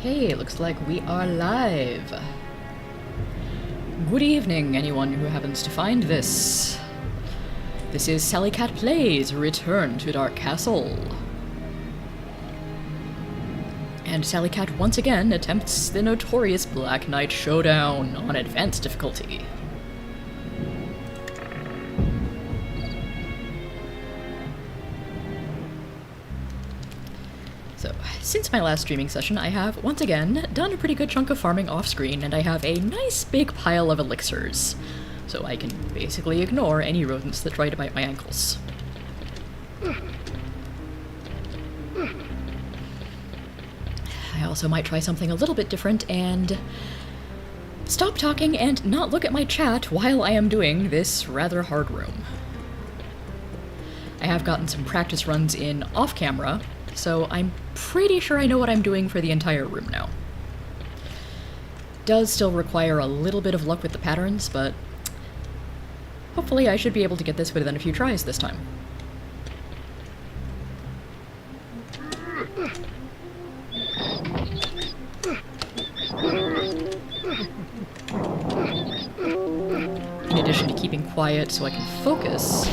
Okay, looks like we are live. Good evening, anyone who happens to find this. This is Sally Cat Plays Return to Dark Castle. And Sally Cat once again attempts the notorious Black Knight Showdown on advanced difficulty. So, since my last streaming session, I have, once again, done a pretty good chunk of farming off-screen, and I have a nice big pile of elixirs, so I can basically ignore any rodents that try to bite my ankles. I also might try something a little bit different and stop talking and not look at my chat while I am doing this rather hard room. I have gotten some practice runs in off-camera, so I'm pretty sure I know what I'm doing for the entire room now. Does still require a little bit of luck with the patterns, but hopefully I should be able to get this within a few tries this time. In addition to keeping quiet so I can focus,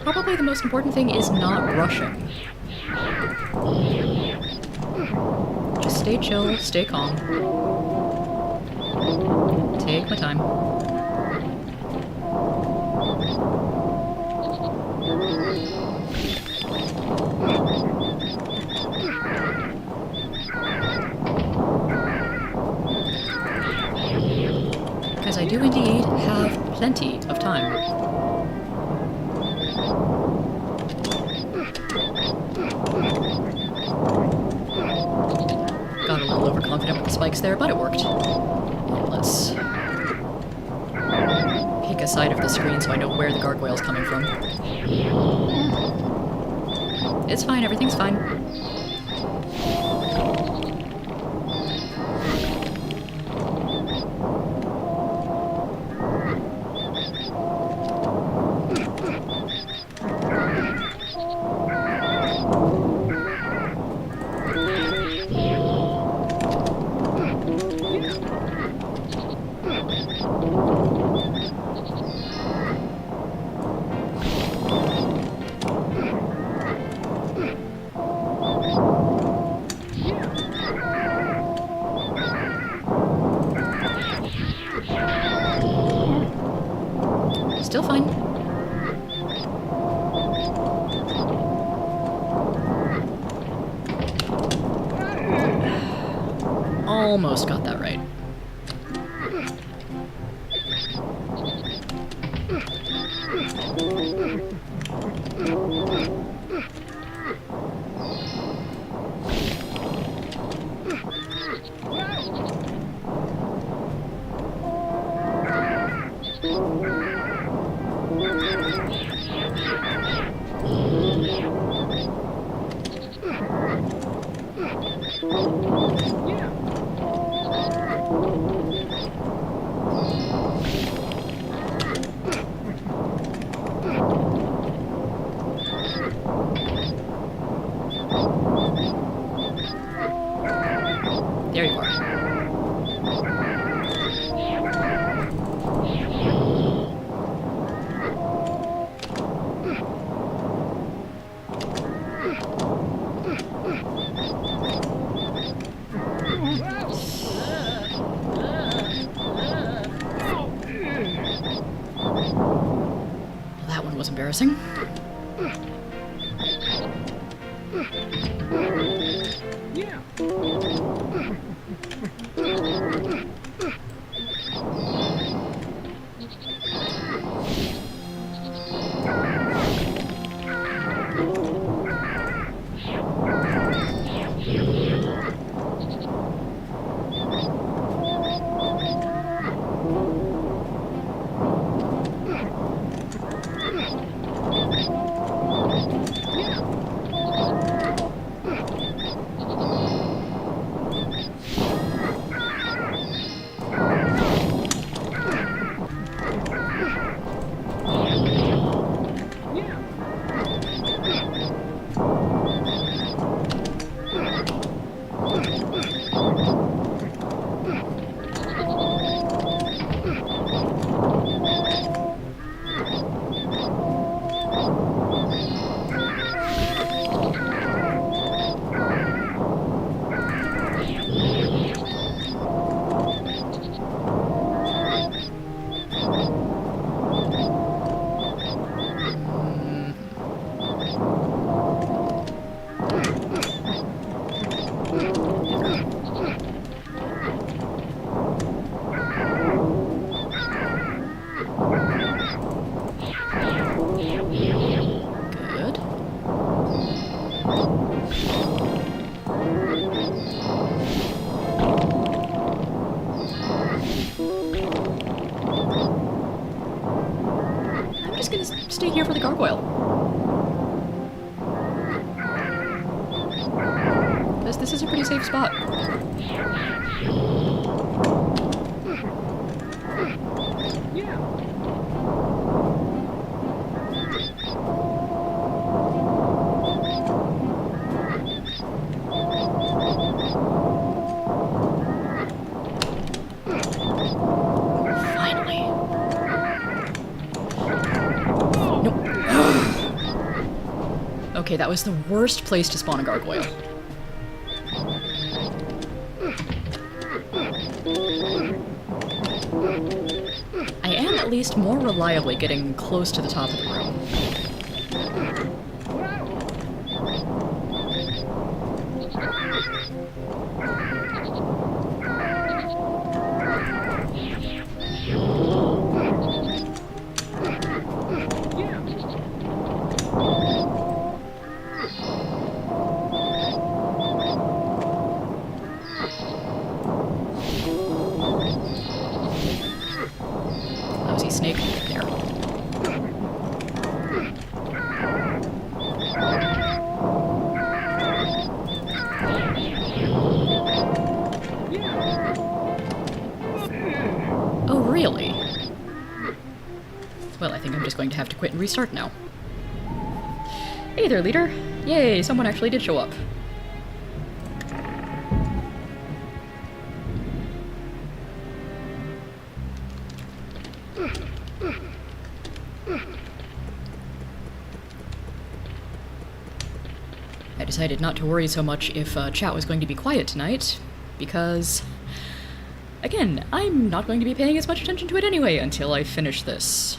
probably the most important thing is not rushing. Just stay chill, stay calm. Take my time. Because I do indeed have plenty of time. Got a little overconfident with the spikes there, but it worked. And let's pick a side of the screen so I know where the gargoyle's coming from. It's fine, everything's fine. Still fine. Almost got that right. There you are. That one was embarrassing. Yeah. just stay here for the gargoyle. This is a pretty safe spot. Yeah. Finally. Nope. Okay, that was the worst place to spawn a gargoyle. I am at least more reliably getting close to the top of the room. Lousy snake. There. Oh, really? Well, I think I'm just going to have to quit and restart now. Hey there, leader. Yay, someone actually did show up. I decided not to worry so much if chat was going to be quiet tonight, because, again, I'm not going to be paying as much attention to it anyway until I finish this.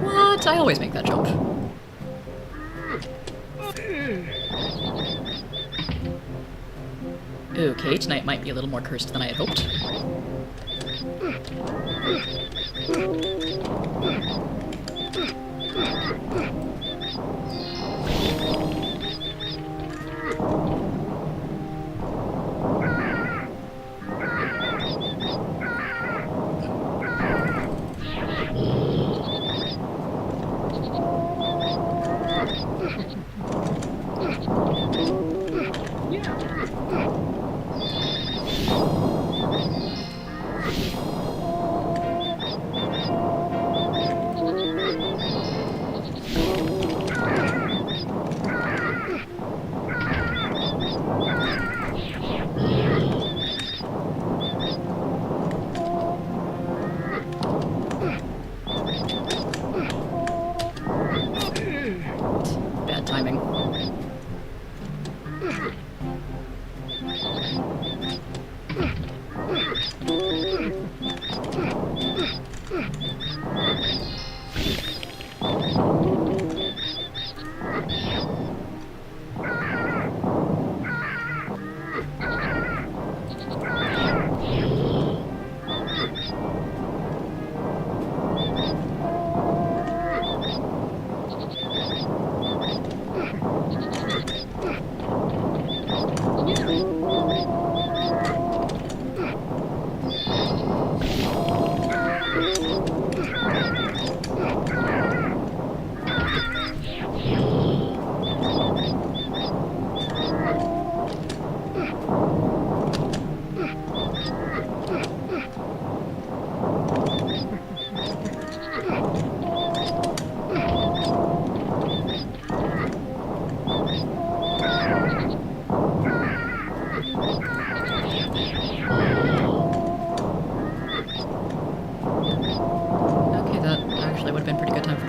What? I always make that jump. Okay, tonight might be a little more cursed than I had hoped.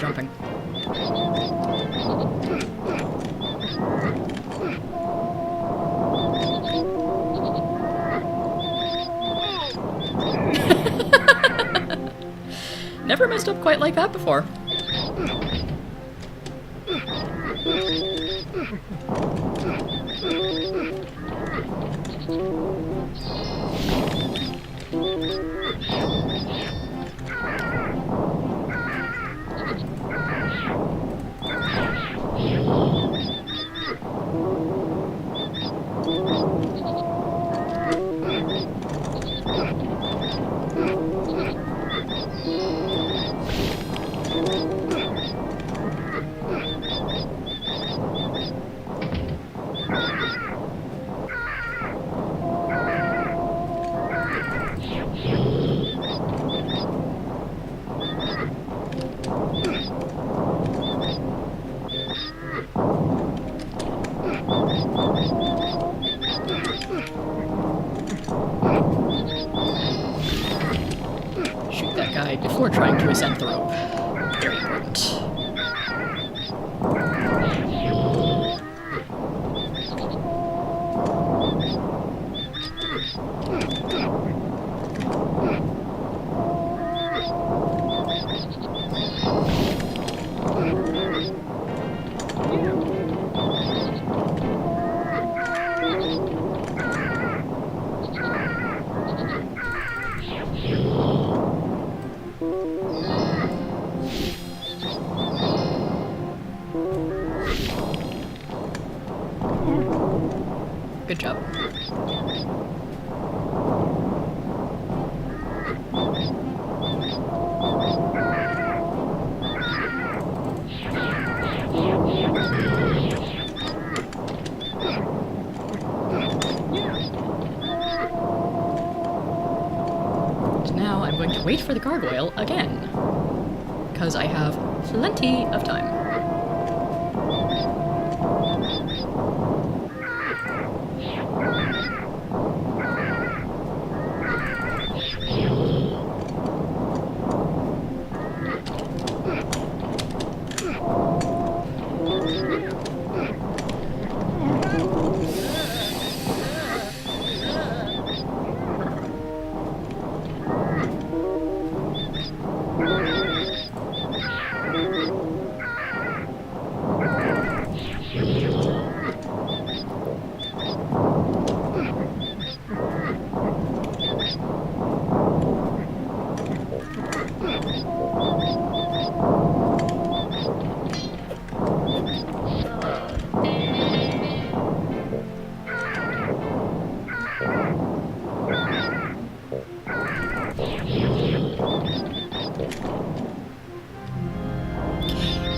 jumping. Never messed up quite like that before. Shoot that guy before trying to ascend the rope. Very important. Good job. And now I'm going to wait for the gargoyle again, because I have plenty of time.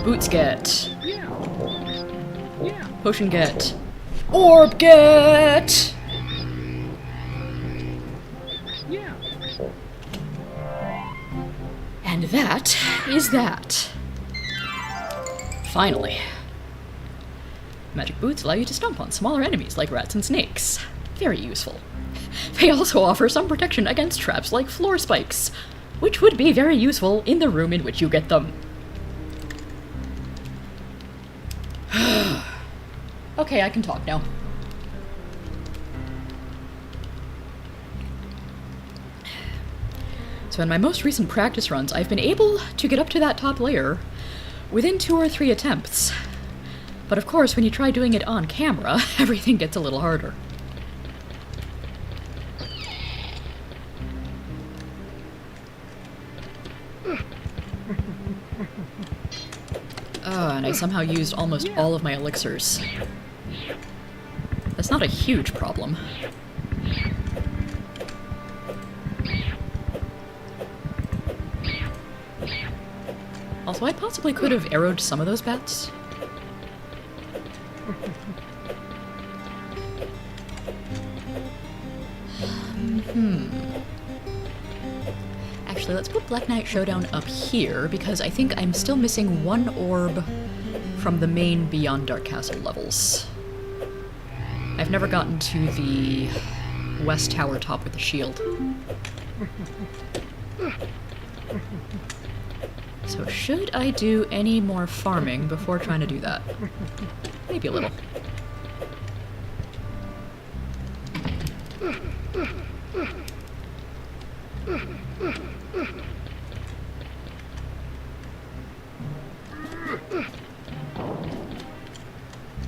Boots get. Potion get. Orb get! And that is that. Finally. Magic boots allow you to stomp on smaller enemies like rats and snakes. Very useful. They also offer some protection against traps like floor spikes, which would be very useful in the room in which you get them. Okay, I can talk now. So in my most recent practice runs, I've been able to get up to that top layer within 2 or 3 attempts. But of course, when you try doing it on camera, everything gets a little harder. And I somehow used almost all of my elixirs. That's not a huge problem. Also, I possibly could have arrowed some of those bats. Actually, let's put Black Knight Showdown up here, because I think I'm still missing 1 orb from the main Beyond Dark Castle levels. I've never gotten to the West Tower top with the shield. So should I do any more farming before trying to do that? Maybe a little.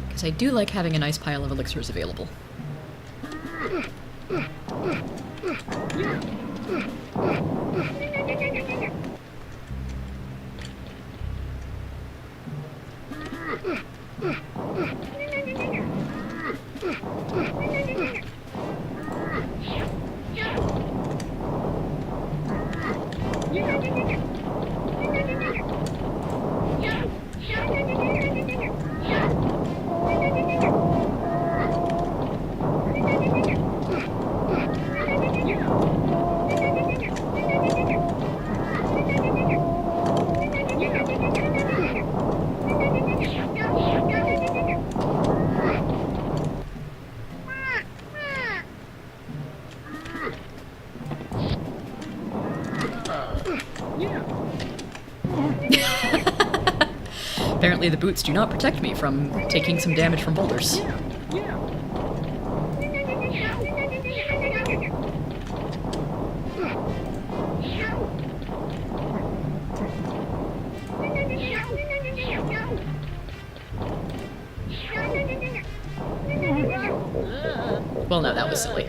Because I do like having a nice pile of elixirs available. Apparently the boots do not protect me from taking some damage from boulders. Well, no, that was silly.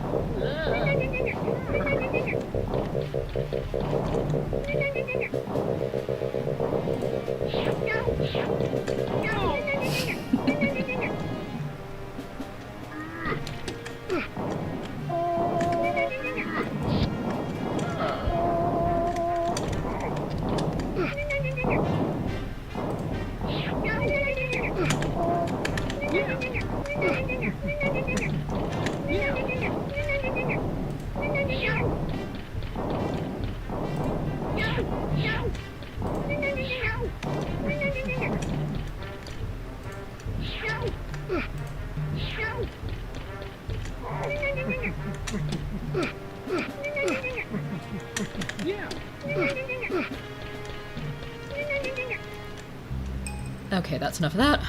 Okay, that's enough of that.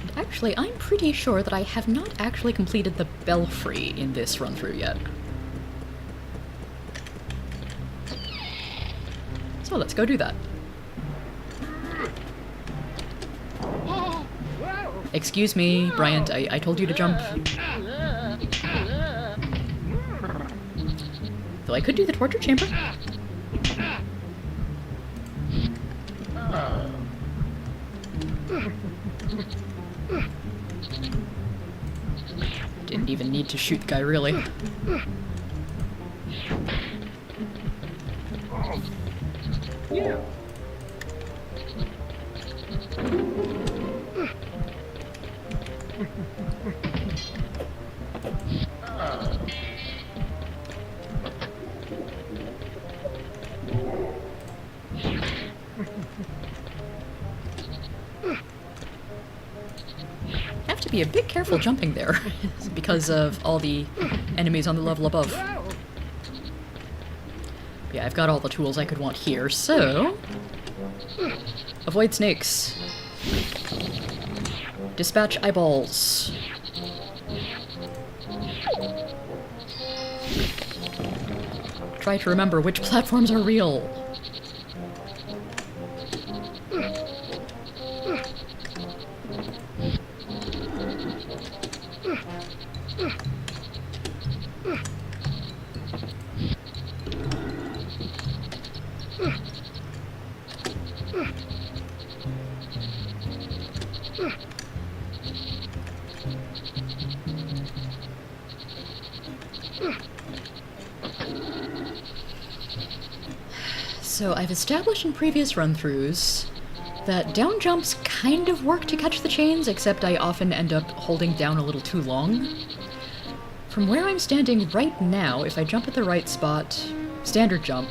And actually, I'm pretty sure that I have not actually completed the belfry in this run-through yet. So let's go do that. Excuse me, Bryant, I told you to jump. Though I could do the torture chamber. Didn't even need to shoot the guy, really. Yeah. Have to be a bit careful jumping there because of all the enemies on the level above. Yeah, I've got all the tools I could want here, so... Avoid snakes. Dispatch eyeballs. Try to remember which platforms are real. So I've established in previous run-throughs that down jumps kind of work to catch the chains, except I often end up holding down a little too long. From where I'm standing right now, if I jump at the right spot, standard jump,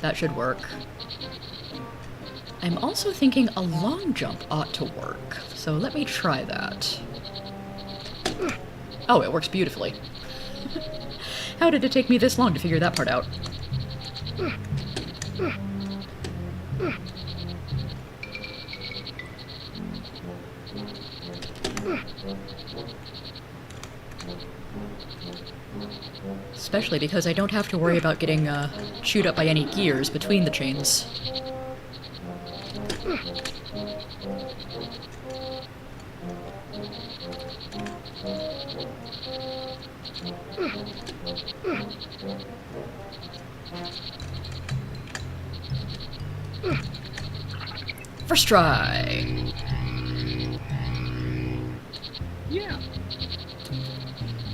that should work. I'm also thinking a long jump ought to work, so let me try that. Oh, it works beautifully. How did it take me this long to figure that part out? Especially because I don't have to worry about getting chewed up by any gears between the chains. First try! Yeah.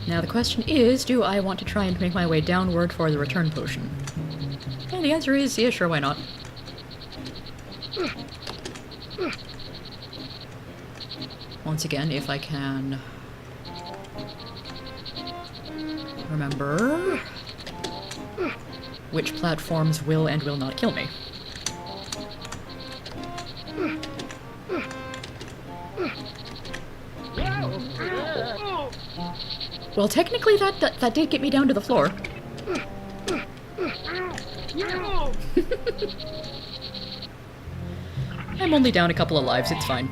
Now the question is, do I want to try and make my way downward for the return potion? And the answer is, yeah, sure, why not? Once again, if I can remember which platforms will and will not kill me. Well, technically that did get me down to the floor. I'm only down a couple of lives, it's fine.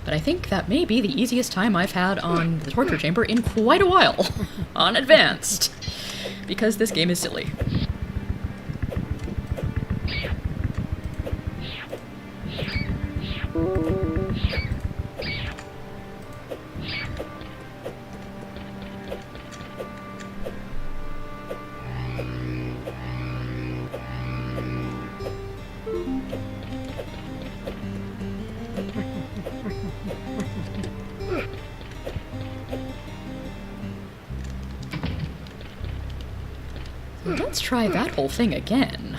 But I think that may be the easiest time I've had on the torture chamber in quite a while, on advanced, because this game is silly. Let's try that whole thing again.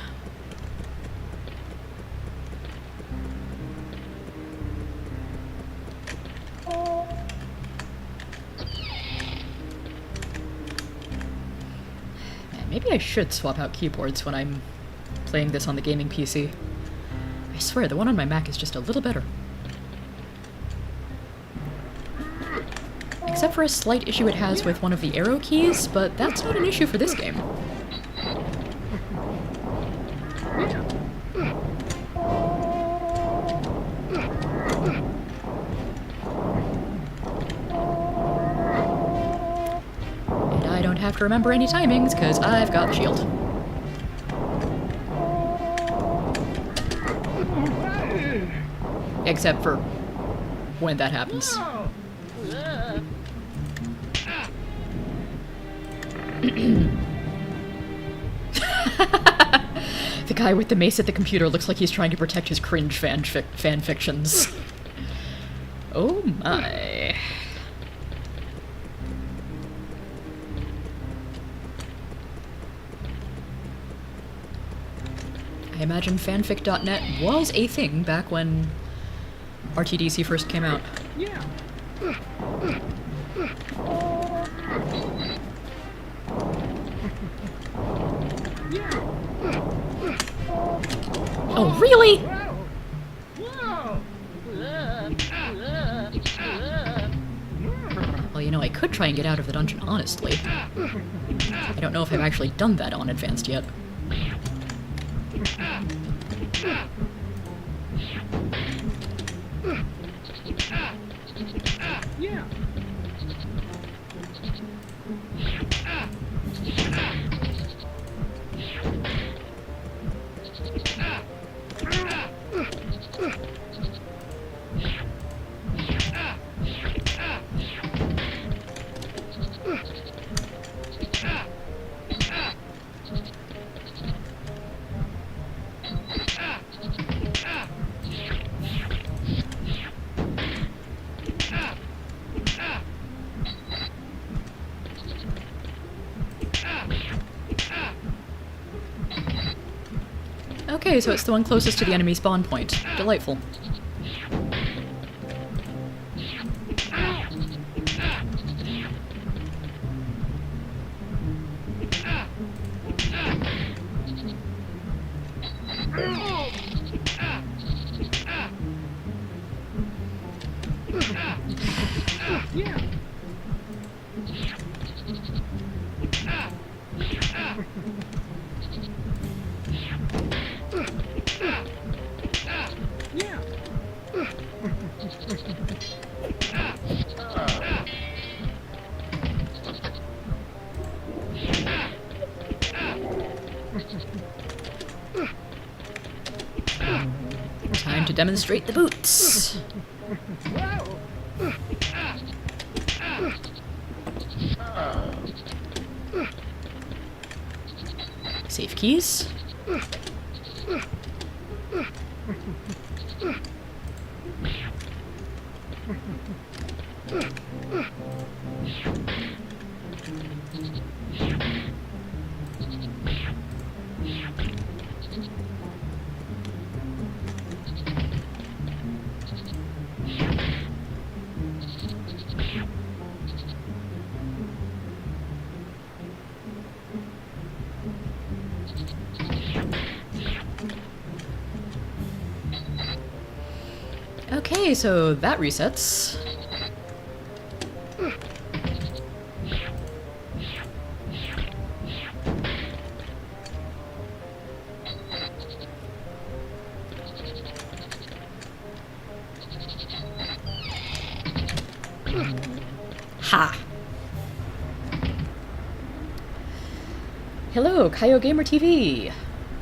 Man, maybe I should swap out keyboards when I'm playing this on the gaming PC. I swear, the one on my Mac is just a little better. Except for a slight issue it has with one of the arrow keys, but that's not an issue for this game. And I don't have to remember any timings, because I've got the shield. Except for when that happens. The guy with the mace at the computer looks like he's trying to protect his cringe fan fictions. Oh my. I imagine fanfic.net was a thing back when RtDC first came out. Yeah. Oh, really? Well, you know, I could try and get out of the dungeon, honestly. I don't know if I've actually done that on advanced yet. Yeah. Okay, so it's the one closest to the enemy spawn point. Delightful. Yeah. Yeah. Time to demonstrate the boots. Safe keys. Okay, so that resets. Ha! Hello, Kaio Gamer TV.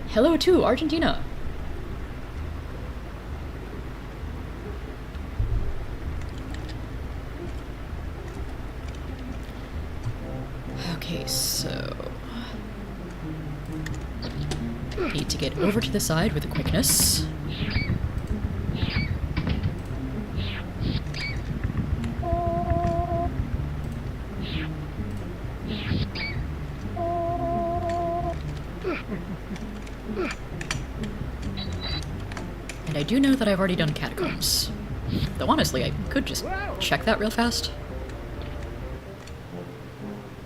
Hello to Argentina. Okay, so need to get over to the side with a quickness. And I do know that I've already done catacombs. Though honestly, I could just check that real fast.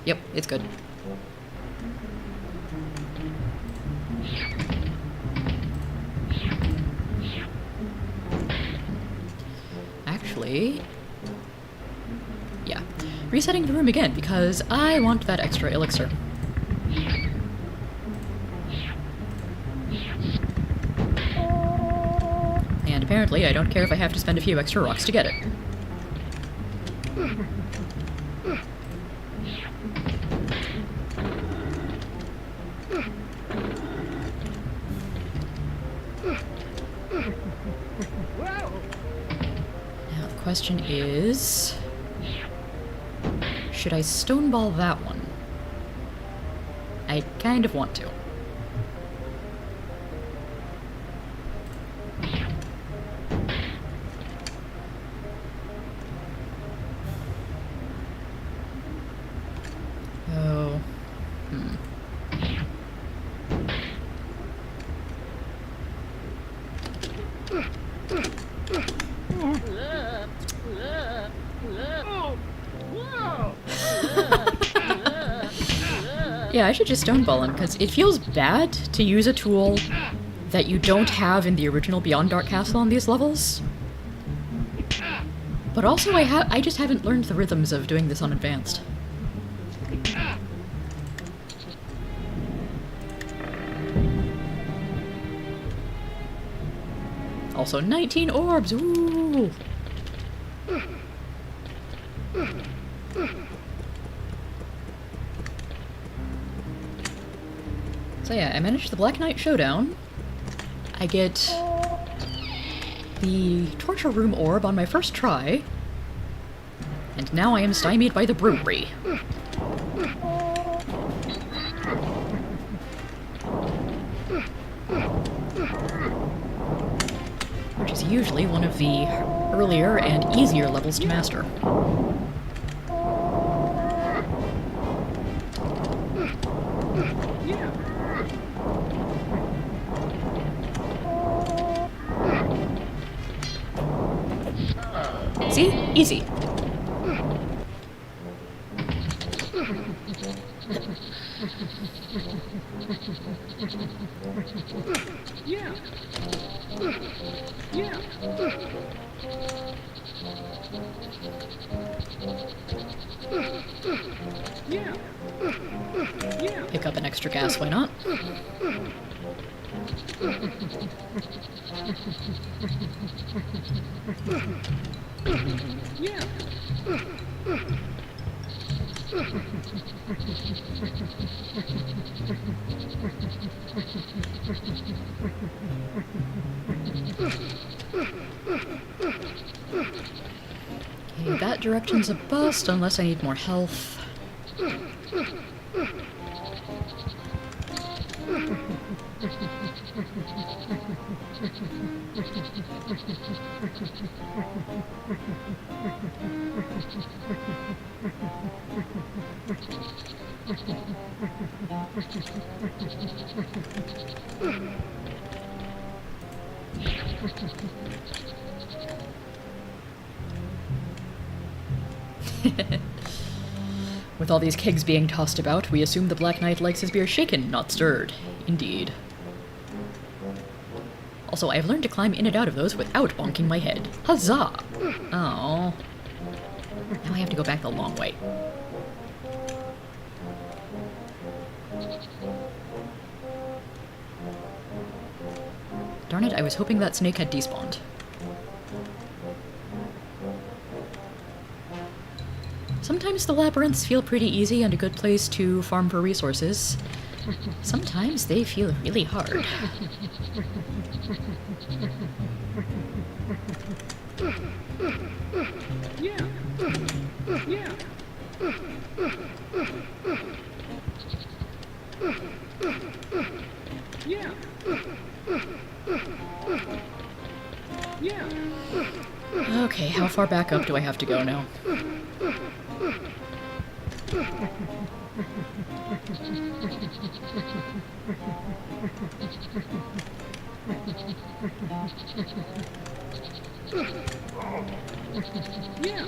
Yep, it's good. Actually, yeah. Resetting the room again because I want that extra elixir. And apparently I don't care if I have to spend a few extra rocks to get it. Now the question is, should I stoneball that one? I kind of want to. Oh. Yeah, I should just stoneball him, because it feels bad to use a tool that you don't have in the original Beyond Dark Castle on these levels. But also, I just haven't learned the rhythms of doing this on Advanced. Also, 19 orbs! Ooh! So yeah, I managed the Black Knight Showdown. I get the Torture Room Orb on my first try. And now I am stymied by the brewery. Which is usually one of the earlier and easier levels to master. See? Easy. Yeah. Yeah. Yeah. Yeah. Pick up an extra gas, why not? Yeah. Okay, that direction's a bust unless I need more health. With all these kegs being tossed about, we assume the Black Knight likes his beer shaken, not stirred. Indeed. Also, I've learned to climb in and out of those without bonking my head. Huzzah! Oh. Now I have to go back the long way. Darn it, I was hoping that snake had despawned. Sometimes the labyrinths feel pretty easy and a good place to farm for resources. Sometimes they feel really hard. Yeah. Yeah. Yeah. Yeah. Okay, how far back up do I have to go now? Yeah.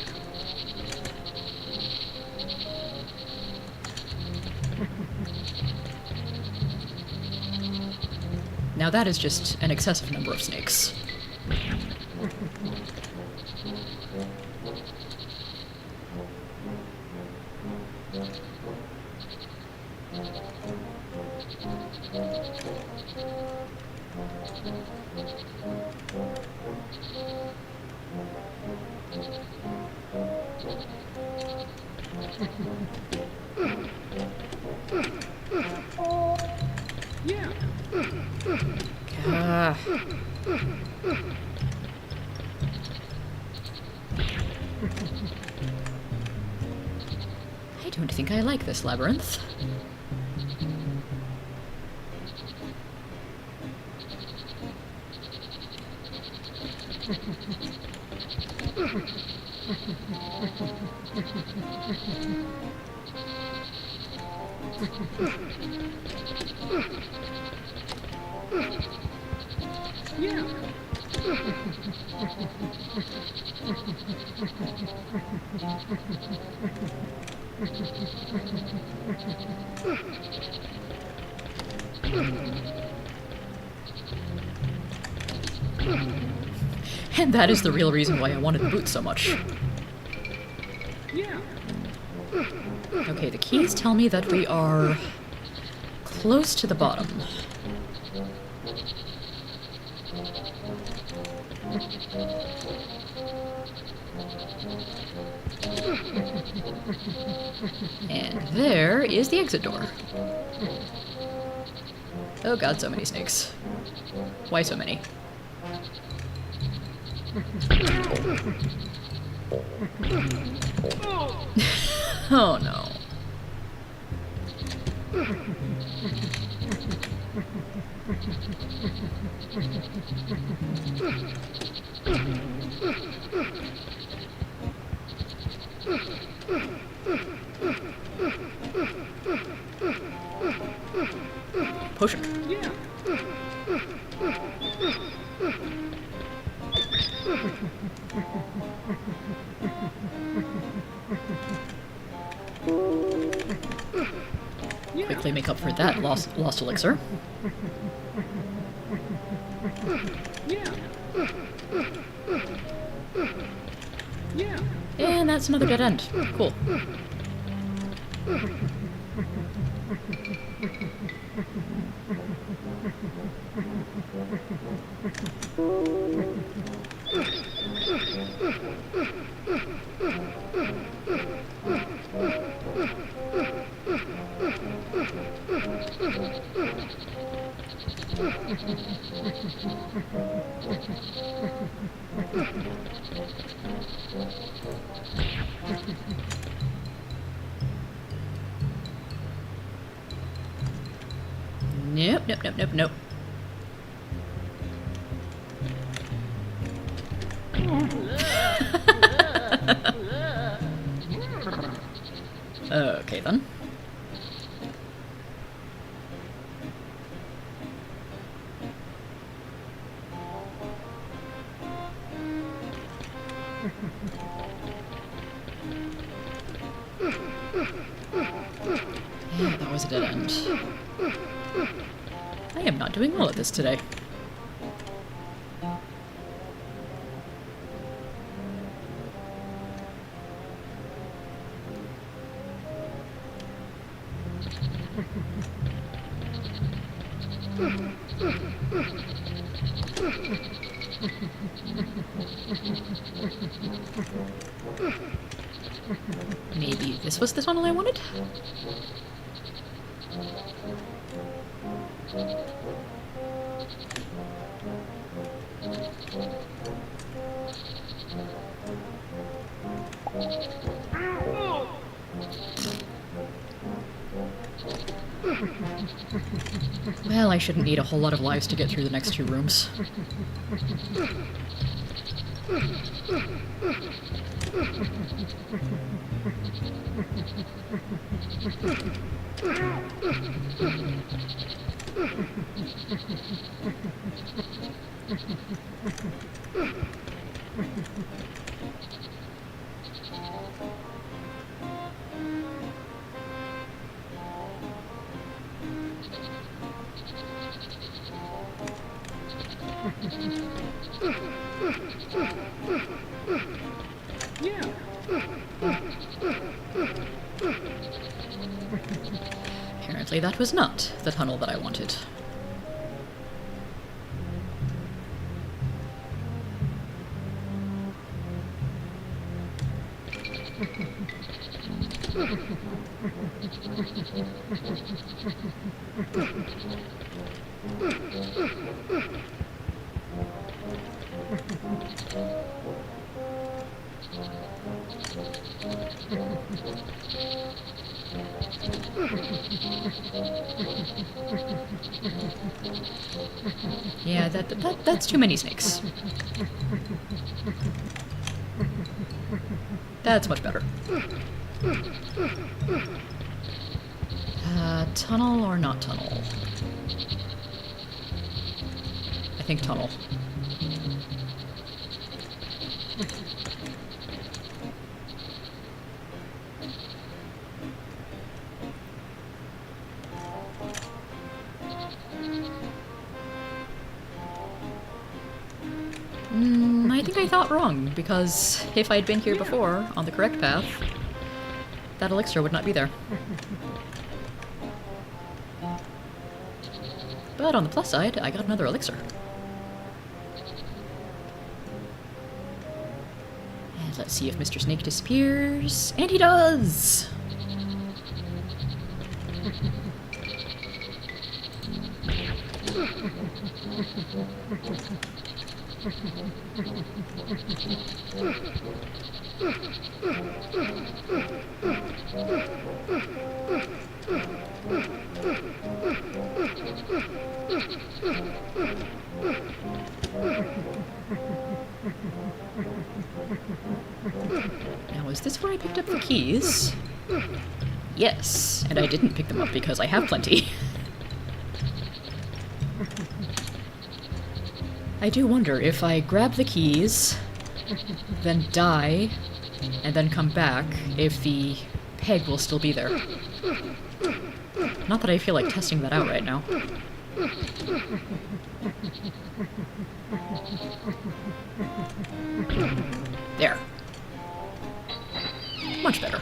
Now that is just an excessive number of snakes. Yeah. Ah. I don't think I like this labyrinth. Yeah. And that is the real reason why I wanted the boots so much. Yeah. Okay, the keys tell me that we are close to the bottom. And there is the exit door. Oh god, so many snakes. Why so many? Oh no. Potion. Yeah. Yeah. Quickly make up for that lost elixir. Yeah. Yeah. And that's another dead end. Cool. Nope, nope, nope, nope, nope. Okay, then. Yeah, that was a dead end. I am not doing well at this today. Maybe this was the tunnel I wanted? Well, I shouldn't need a whole lot of lives to get through the next two rooms. Yeah. Apparently that was not the tunnel that I wanted. Yeah, that's too many snakes. That's much better. Tunnel or not tunnel? I think tunnel. I think I thought wrong, because if I'd been here before, on the correct path, that elixir would not be there. But on the plus side, I got another elixir. And let's see if Mr. Snake disappears. And he does! Now, is this where I picked up the keys? Yes, and I didn't pick them up because I have plenty. I do wonder if I grab the keys, then die, and then come back, if the peg will still be there. Not that I feel like testing that out right now. There. Much better.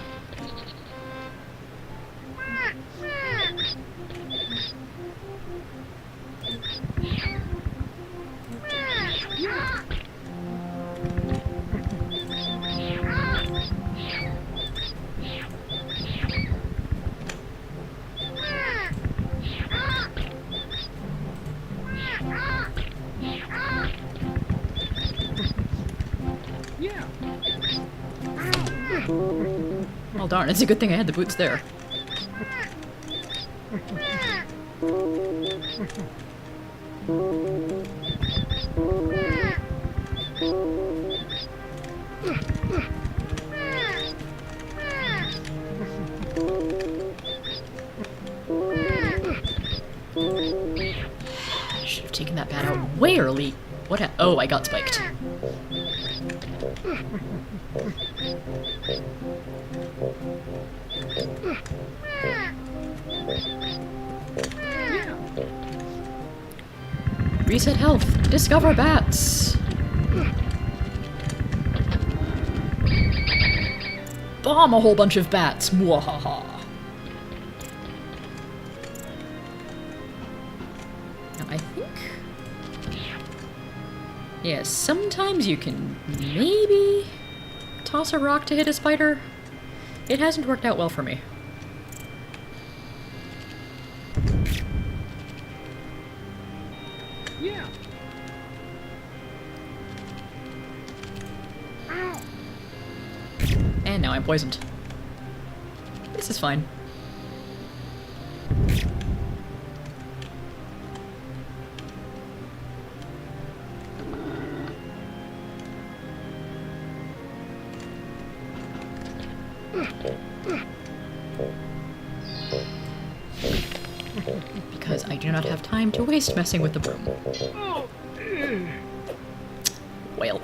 Well, darn, it's a good thing I had the boots there. Should have taken that bat out way early. Oh, I got spiked. Yeah. Reset health. Discover bats. Bomb a whole bunch of bats. Mwahaha. Now I think... yeah, sometimes you can maybe toss a rock to hit a spider. It hasn't worked out well for me. Yeah. And now I'm poisoned. This is fine. Because I do not have time to waste messing with the broom. Oh. Welp.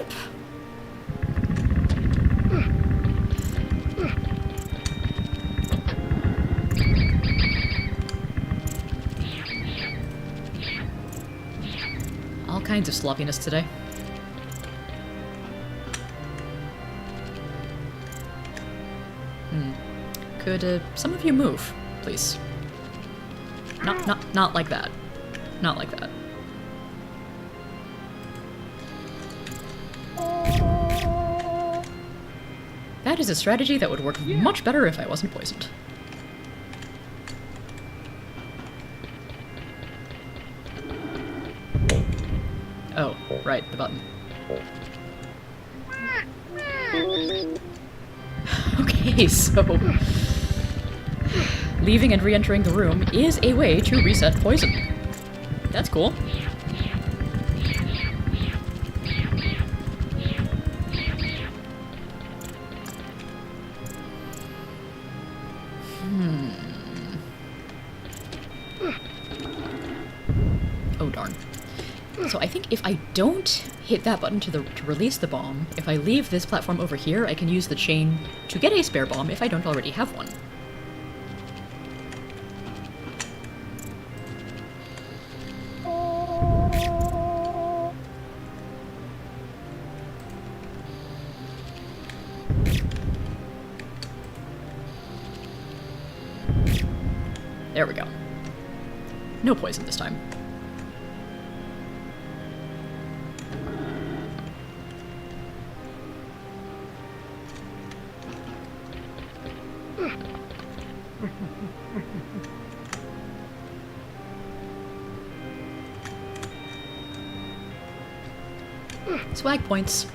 All kinds of sloppiness today. Could some of you move, please? Not like that. Not like that. That is a strategy that would work much better if I wasn't poisoned. Oh, right, the button. Okay, so... leaving and re-entering the room is a way to reset poison. That's cool. Oh, darn. So I think if I don't hit that button to release the bomb, if I leave this platform over here, I can use the chain to get a spare bomb if I don't already have one. There we go. No poison this time. Swag points.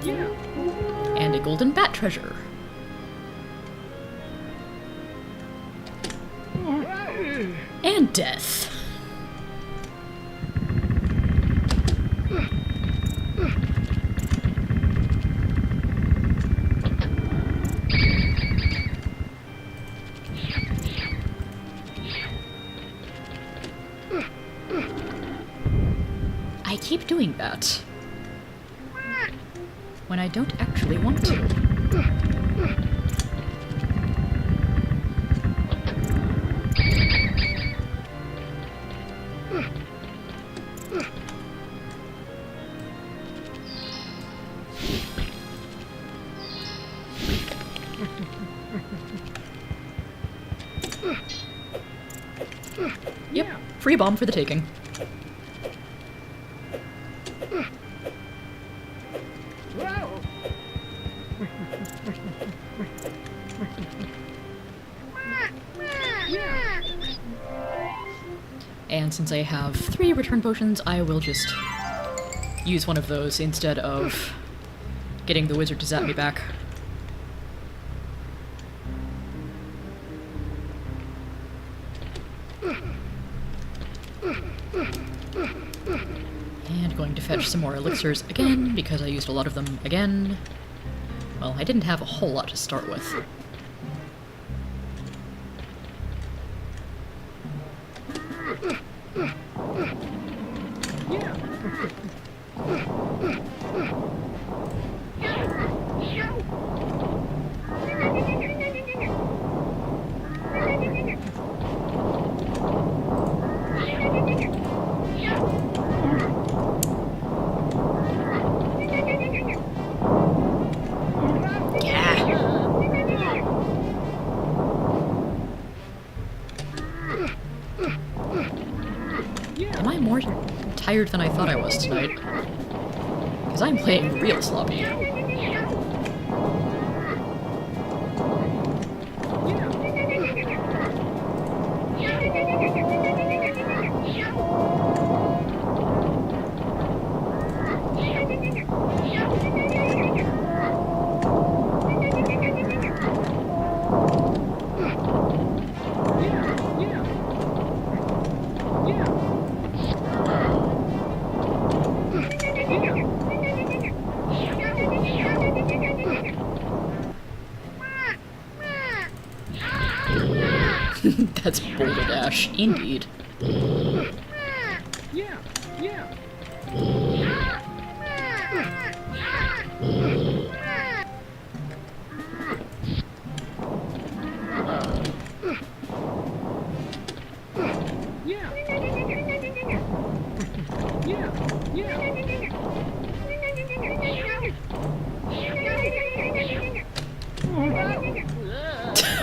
Yeah. And a golden bat treasure. And death. I keep doing that when I don't actually want to. Yep, free bomb for the taking. Wow. Yeah. And since I have 3 return potions, I will just use one of those instead of getting the wizard to zap me back. And going to fetch some more elixirs again, because I used a lot of them again. Well, I didn't have a whole lot to start with. Am I more tired than I thought I was tonight? Because I'm playing real sloppy. That's Boulder Dash, indeed. Yeah, yeah.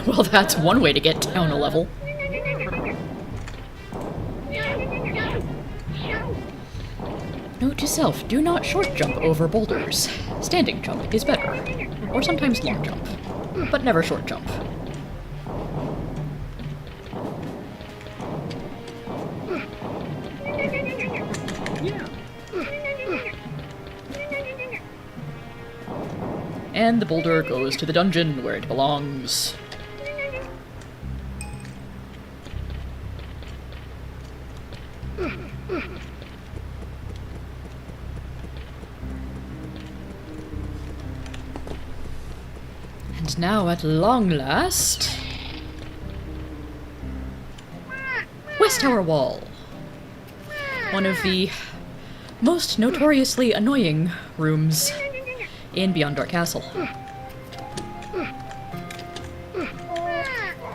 Well, that's one way to get down a level. Note to self, do not short jump over boulders. Standing jump is better. Or sometimes long jump. But never short jump. And the boulder goes to the dungeon where it belongs. And now, at long last... West Tower Wall. One of the most notoriously annoying rooms in Beyond Dark Castle.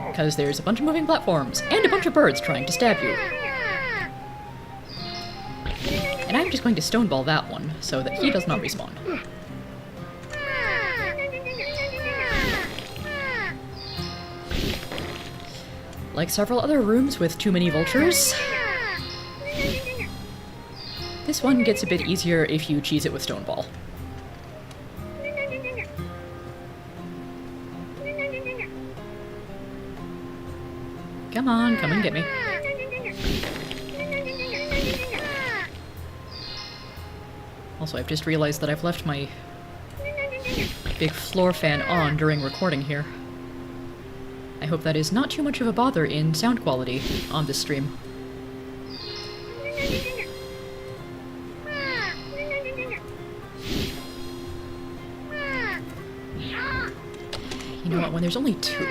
Because there's a bunch of moving platforms, and a bunch of birds trying to stab you. And I'm just going to stoneball that one, so that he does not respawn. Like several other rooms with too many vultures, this one gets a bit easier if you cheese it with stoneball. Come on, come and get me. Also, I've just realized that I've left my big floor fan on during recording here. I hope that is not too much of a bother in sound quality on this stream. You know what, when there's only 2...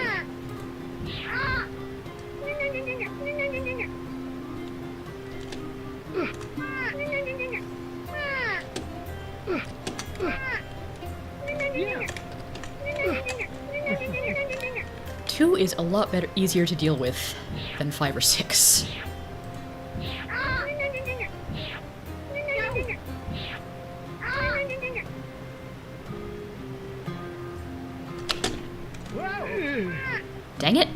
Two is a lot better, easier to deal with than 5 or 6. Dang it!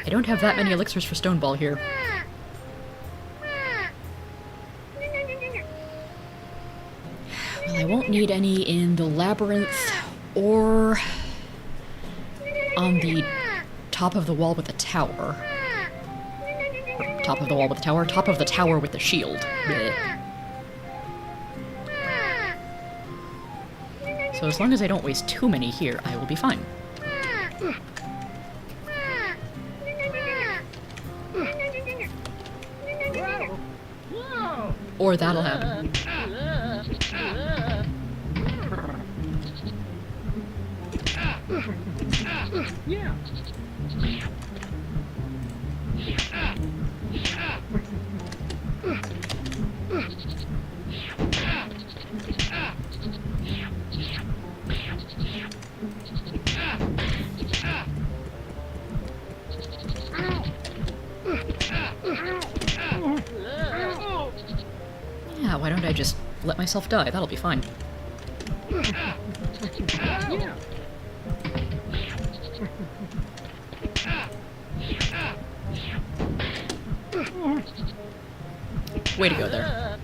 I don't have that many elixirs for stoneball here. Well, I won't need any in the labyrinth or on the top of the wall with the tower. Top of the wall with the tower. Top of the tower with the shield. Bleh. So as long as I don't waste too many here, I will be fine. Whoa! Whoa! Or that'll happen. Yeah. Yeah, why don't I just let myself die? That'll be fine. Yeah. Way to go there.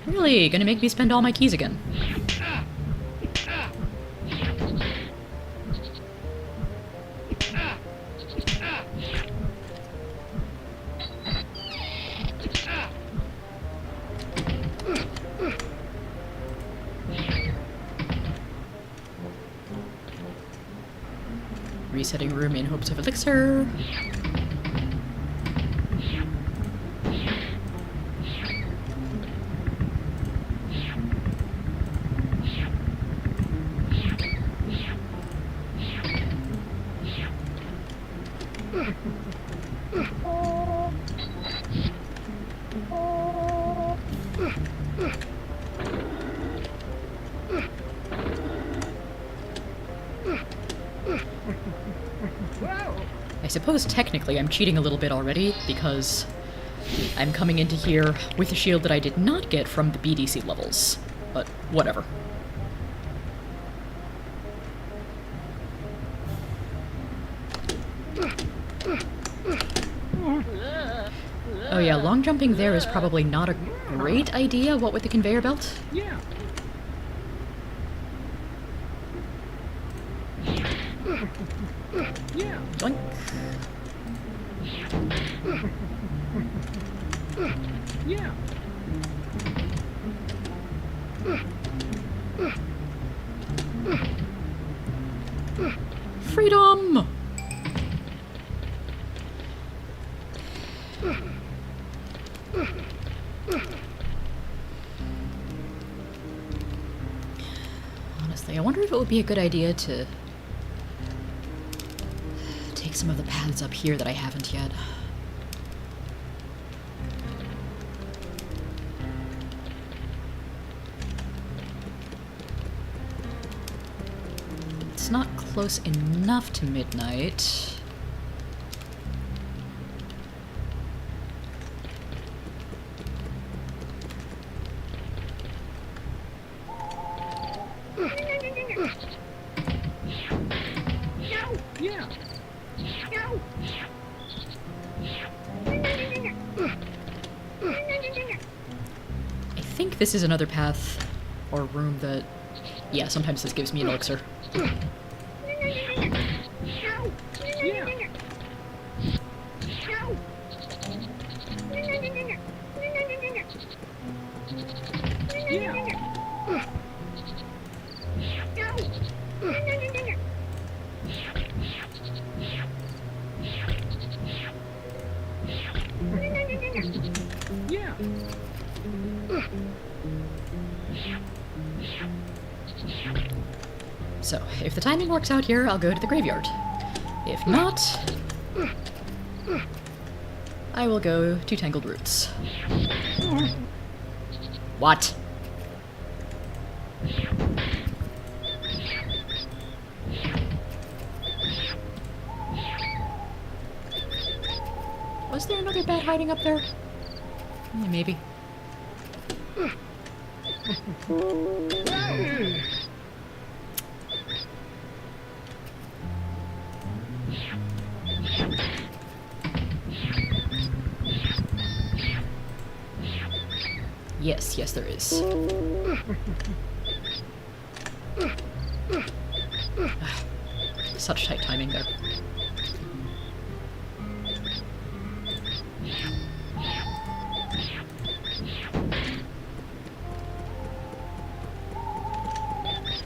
Really? Gonna make me spend all my keys again. Resetting room in hopes of elixir. Whoa! I suppose technically I'm cheating a little bit already, because I'm coming into here with a shield that I did not get from the BDC levels. But whatever. Oh yeah, long jumping there is probably not a great idea, what with the conveyor belt. Yeah. Yeah. Doink. Yeah. Freedom! Honestly, I wonder if it would be a good idea to take some of the paths up here that I haven't yet. It's not close enough to midnight. Yeah. I think this is another path or room that... Yeah, sometimes this gives me an elixir. Yeah. Yeah. Yeah. So, if the timing works out here, I'll go to the graveyard. If not, I will go to Tangled Roots. What? other bat hiding up there? Yeah, maybe. Yes, yes, there is. Such tight timing there.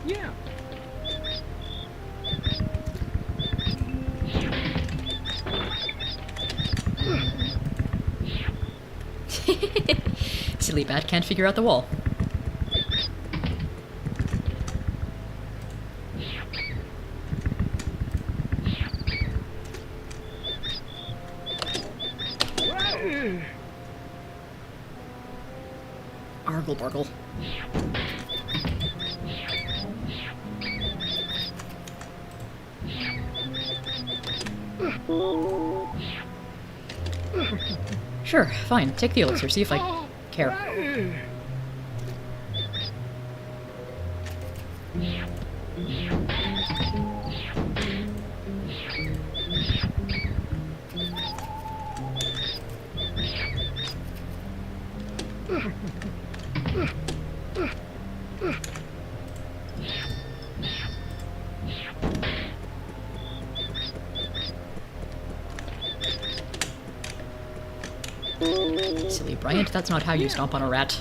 Yeah. Silly bat can't figure out the wall. Argle bargle. Sure, fine. Take the elixir, see if I care. Silly Bryant, that's not how you stomp on a rat.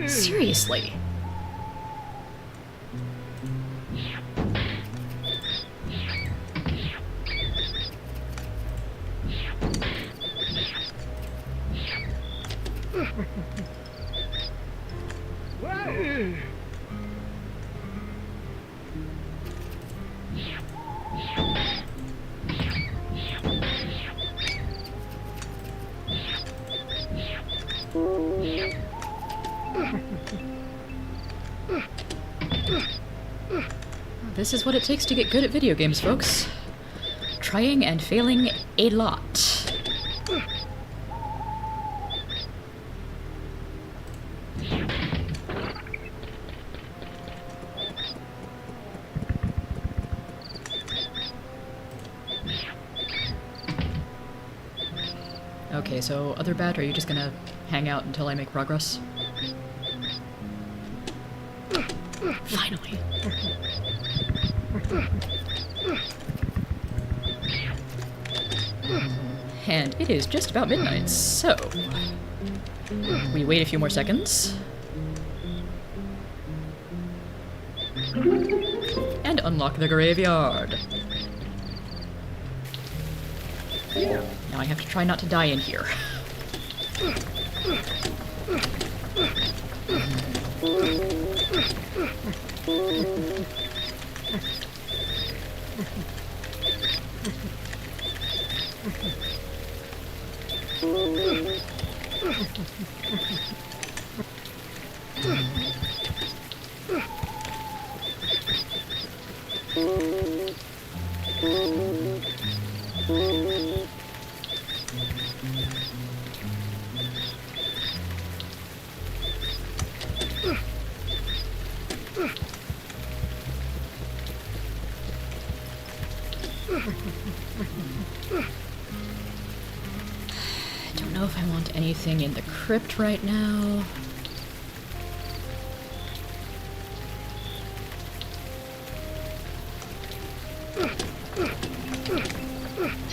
Seriously? This is what it takes to get good at video games, folks. Trying and failing a lot. Okay, so other bat, are you just gonna hang out until I make progress? Finally. And it is just about midnight, so we wait a few more seconds. And unlock the graveyard. Yeah. Now I have to try not to die in here. I don't know if I want anything in the crypt right now.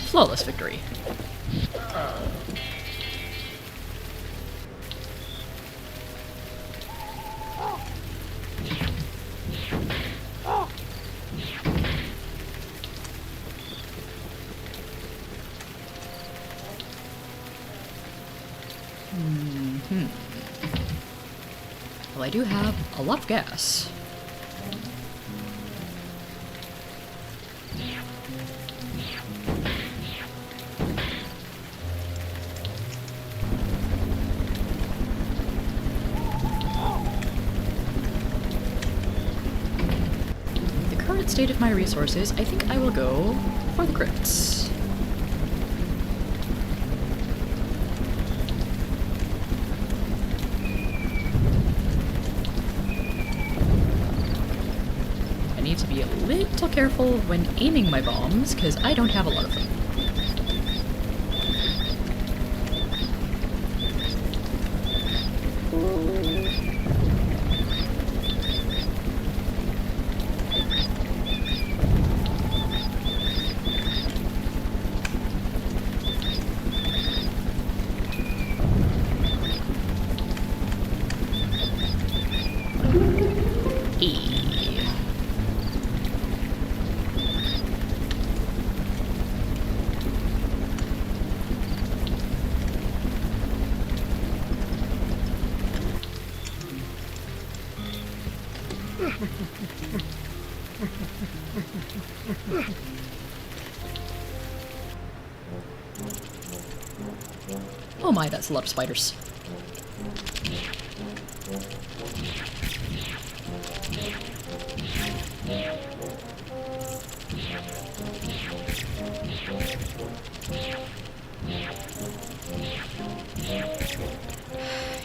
Flawless victory. Well, I do have a lot of gas. current state of my resources, I think I will go for the crypts. I need to be a little careful when aiming my bombs, because I don't have a lot of them. Oh my, that's a lot of spiders.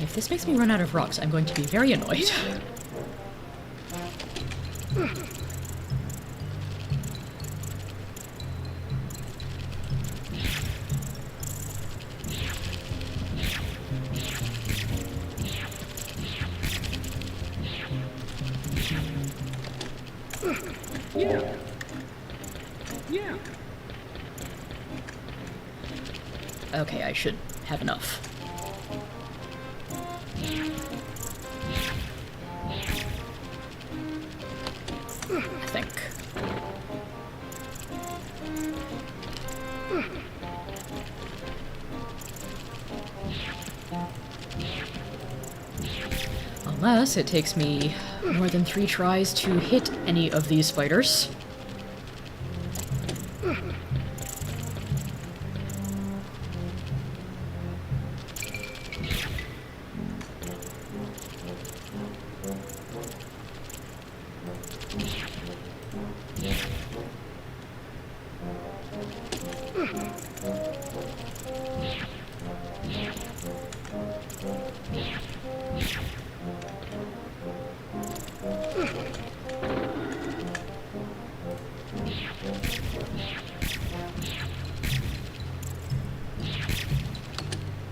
If this makes me run out of rocks, I'm going to be very annoyed. Yeah. Yeah. Okay, I should have enough. I think. Unless it takes me more than 3 tries to hit any of these spiders.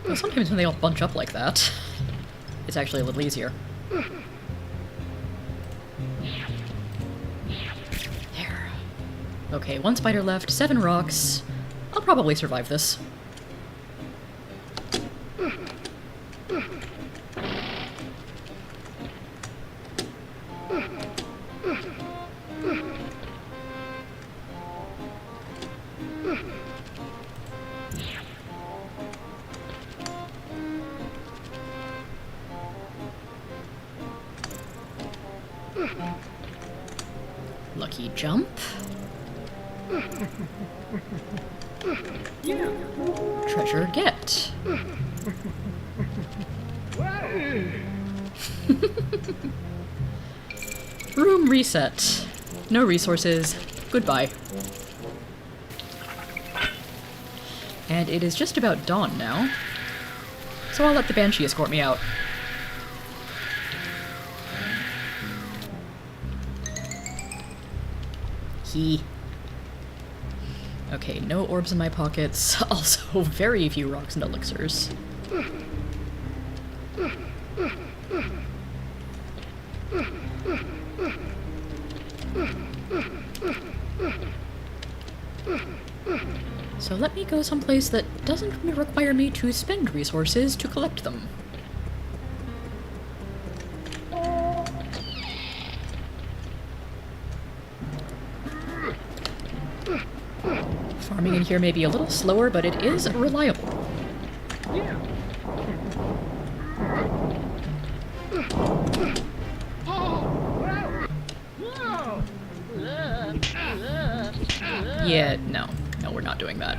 Well, sometimes when they all bunch up like that, it's actually a little easier. There. Okay, 1 spider left, 7 rocks. I'll probably survive this. Lucky jump. Yeah. Treasure get. Room reset. No resources. Goodbye. And it is just about dawn now, so I'll let the Banshee escort me out. Okay, no orbs in my pockets. Also, very few rocks and elixirs. So let me go someplace that doesn't require me to spend resources to collect them. Farming in here may be a little slower, but it is reliable. Yeah. Yeah, no, we're not doing that.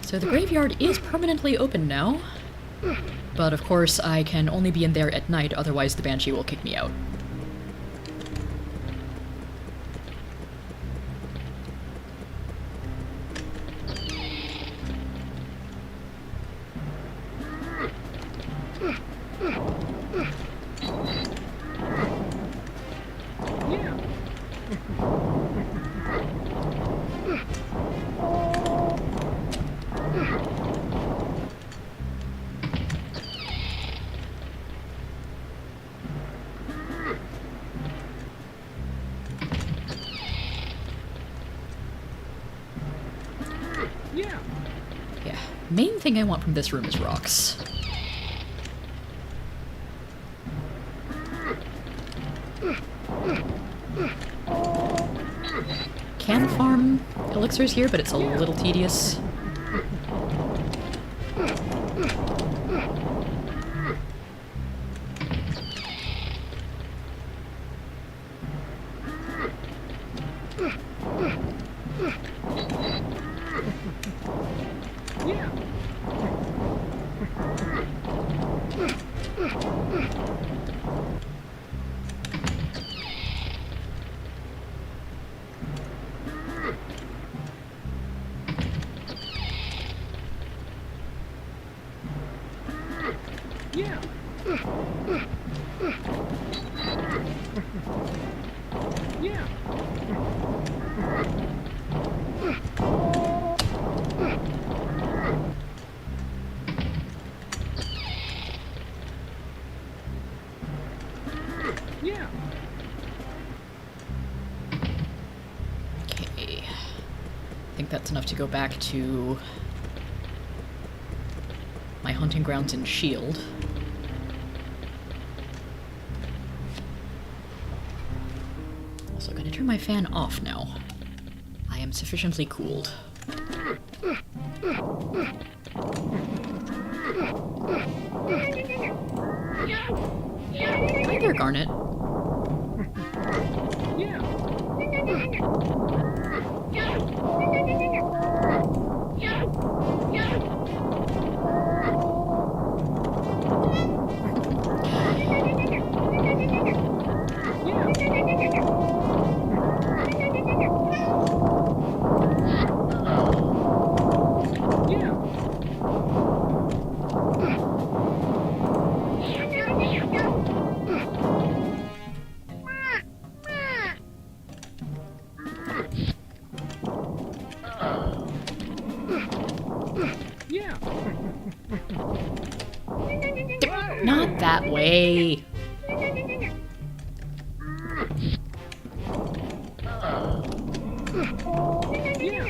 So the graveyard is permanently open now, But of course, I can only be in there at night, otherwise the Banshee will kick me out. Yeah. Yeah. Yeah, main thing I want from this room is rocks. Can farm elixirs here, but it's a little tedious. Yeah. Yeah. Yeah. Yeah. Okay. I think that's enough to go back to my hunting grounds in Shield. Also, gonna turn my fan off now. I am sufficiently cooled. Hi there, Garnet. Yeah. Yeah. Not that way. Yeah.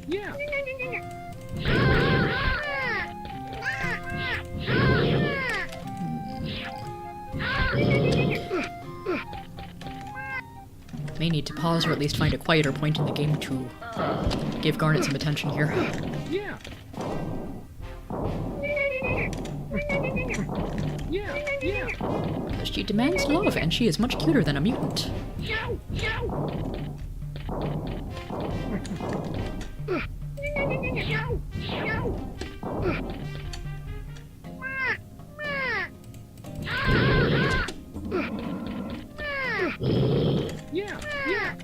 Yeah. May need to pause or at least find a quieter point in the game to give Garnet some attention here. Yeah. Yeah. Yeah. Because she demands love, and she is much cuter than a mutant. Yeah. Yeah. Yeah. Yeah. Yeah.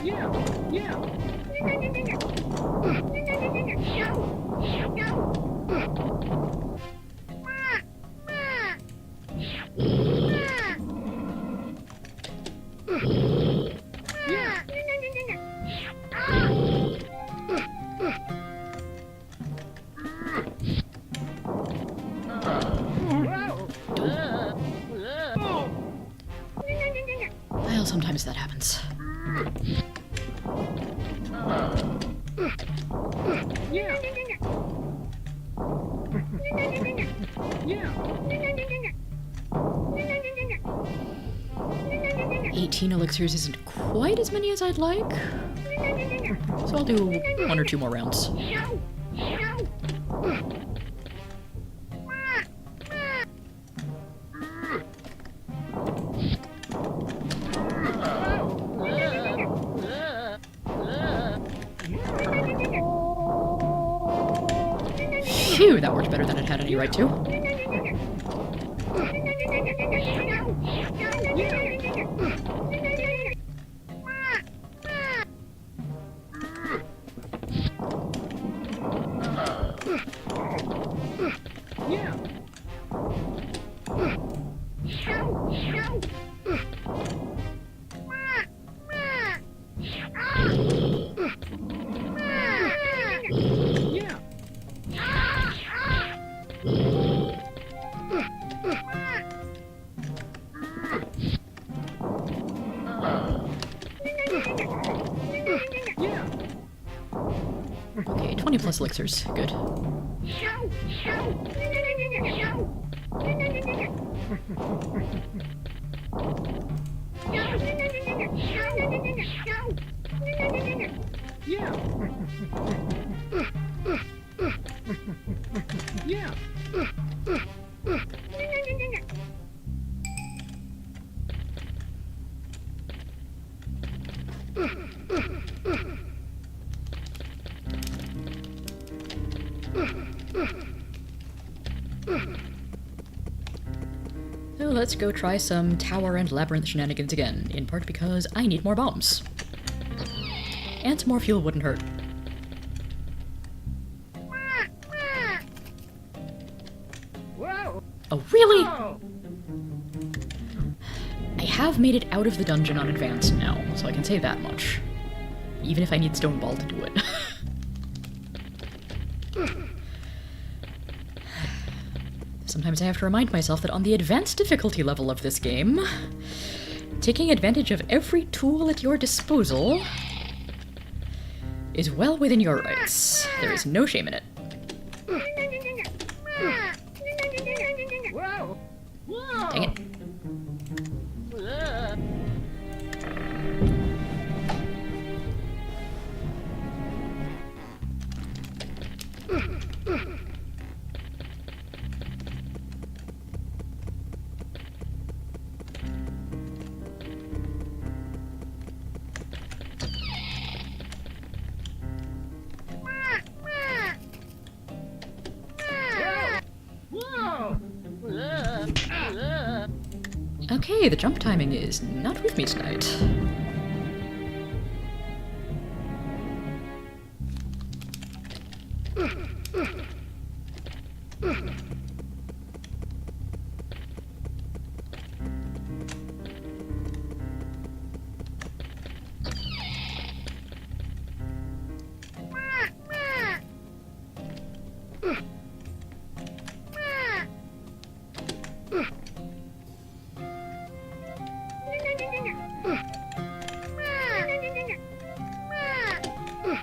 Yeah. Yeah. sometimes that happens. Yeah. Yeah. 18 elixirs isn't quite as many as I'd like, so I'll do 1 or 2 more rounds. Phew, that worked better than it had any right to. Yeah. Yeah. Yeah. Okay, 20 plus elixirs. Good. Yeah. Yeah. So let's go try some tower and labyrinth shenanigans again, in part because I need more bombs. And some more fuel wouldn't hurt. Whoa. Oh, really? Oh. I have made it out of the dungeon on advanced now, so I can say that much. Even if I need Stone Ball to do it. Sometimes I have to remind myself that on the advanced difficulty level of this game, taking advantage of every tool at your disposal is well within your rights. There is no shame in it. Whoa. Whoa. Dang it. Okay, the jump timing is not with me tonight.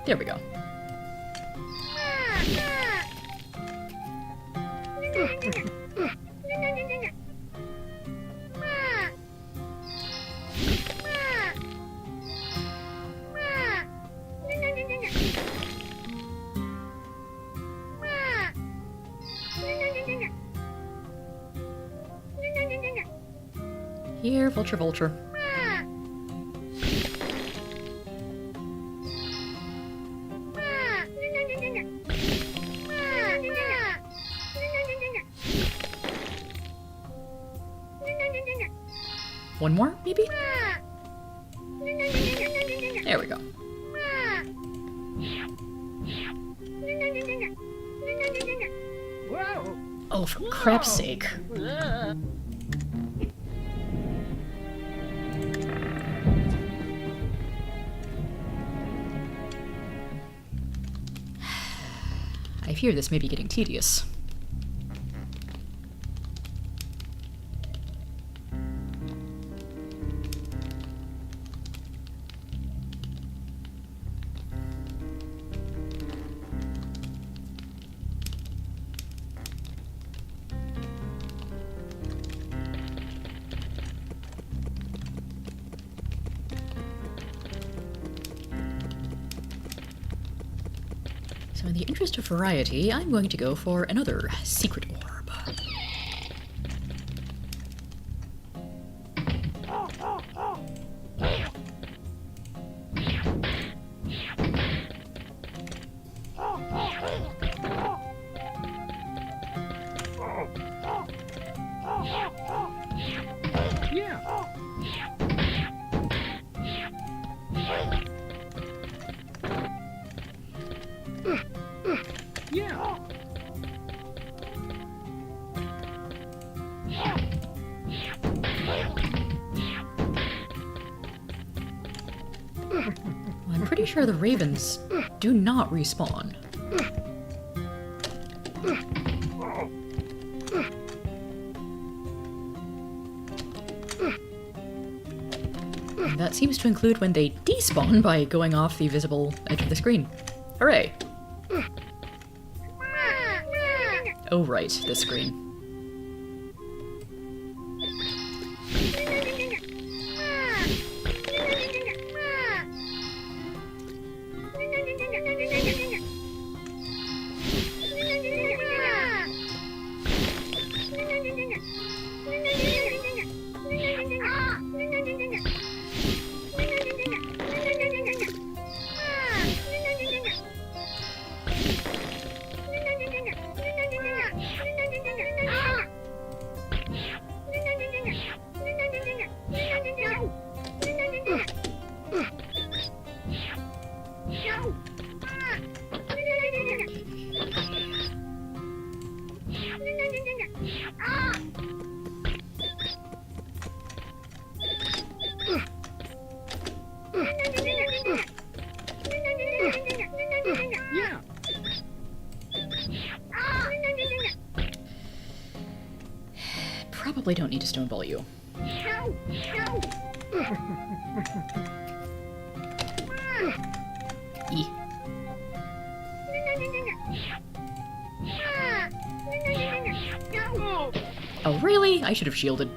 There we go. Here, vulture, vulture. One more, maybe? There we go. Whoa. Oh, for crap's sake. I fear this may be getting tedious. So in the interest of variety, I'm going to go for another secret orb. Yeah. Yeah. I'm pretty sure the ravens do not respawn. And that seems to include when they despawn by going off the visible edge of the screen. Hooray! Oh right, this screen. Yeah. Probably don't need to stoneball you. E. Oh really? I should have shielded.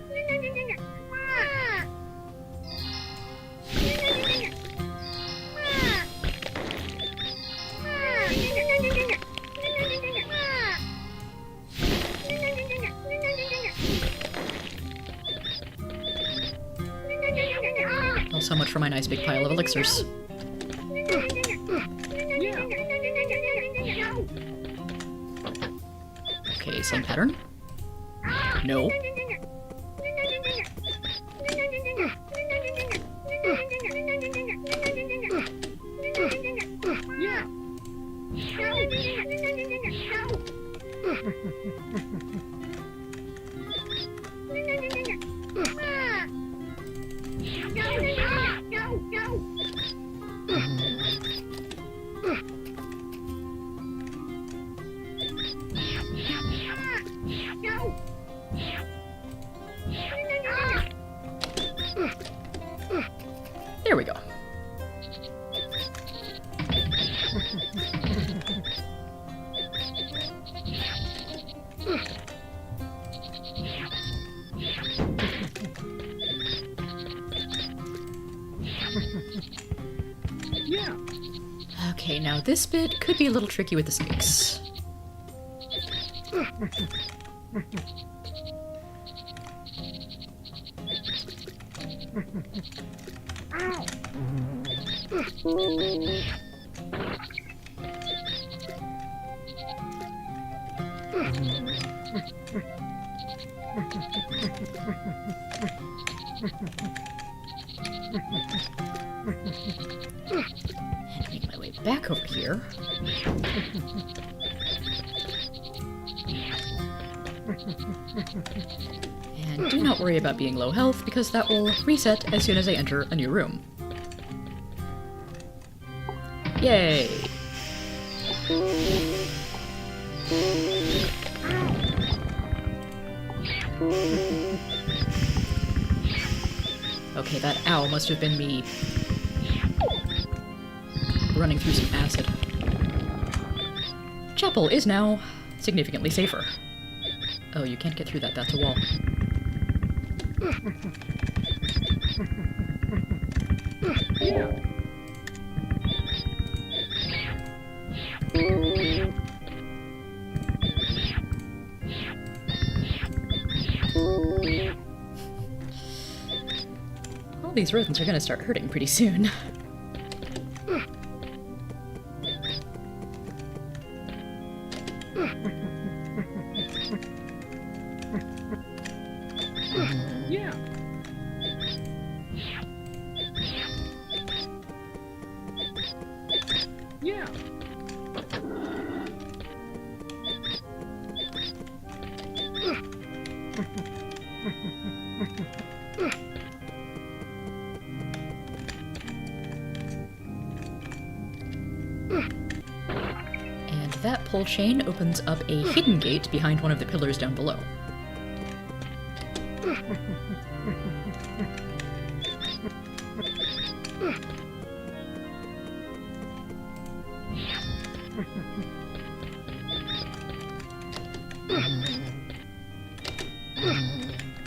Well, so much for my nice big pile of elixirs. Okay, same pattern. No. There we go. Yeah. Okay, now this bit could be a little tricky with the snakes. And make my way back over here. And do not worry about being low health, because that will reset as soon as I enter a new room. Yay! Okay, that ow must have been me running through some acid. Chapel is now significantly safer. Oh, you can't get through that, that's a wall. Yeah. All these rodents are gonna start hurting pretty soon. Yeah. Yeah. And that pull chain opens up a hidden gate behind one of the pillars down below.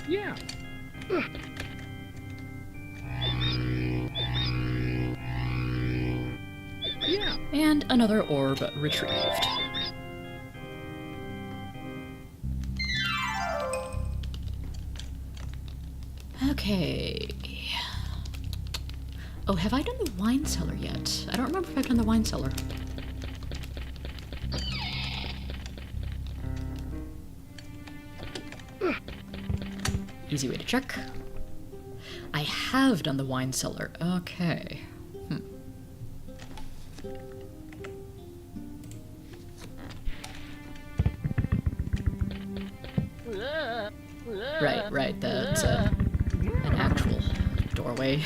Yeah. Yeah. And another orb retrieved. Okay. Oh, have I done the wine cellar yet? I don't remember if I've done the wine cellar. Easy way to check. I have done the wine cellar. Okay. Right, that's an actual doorway.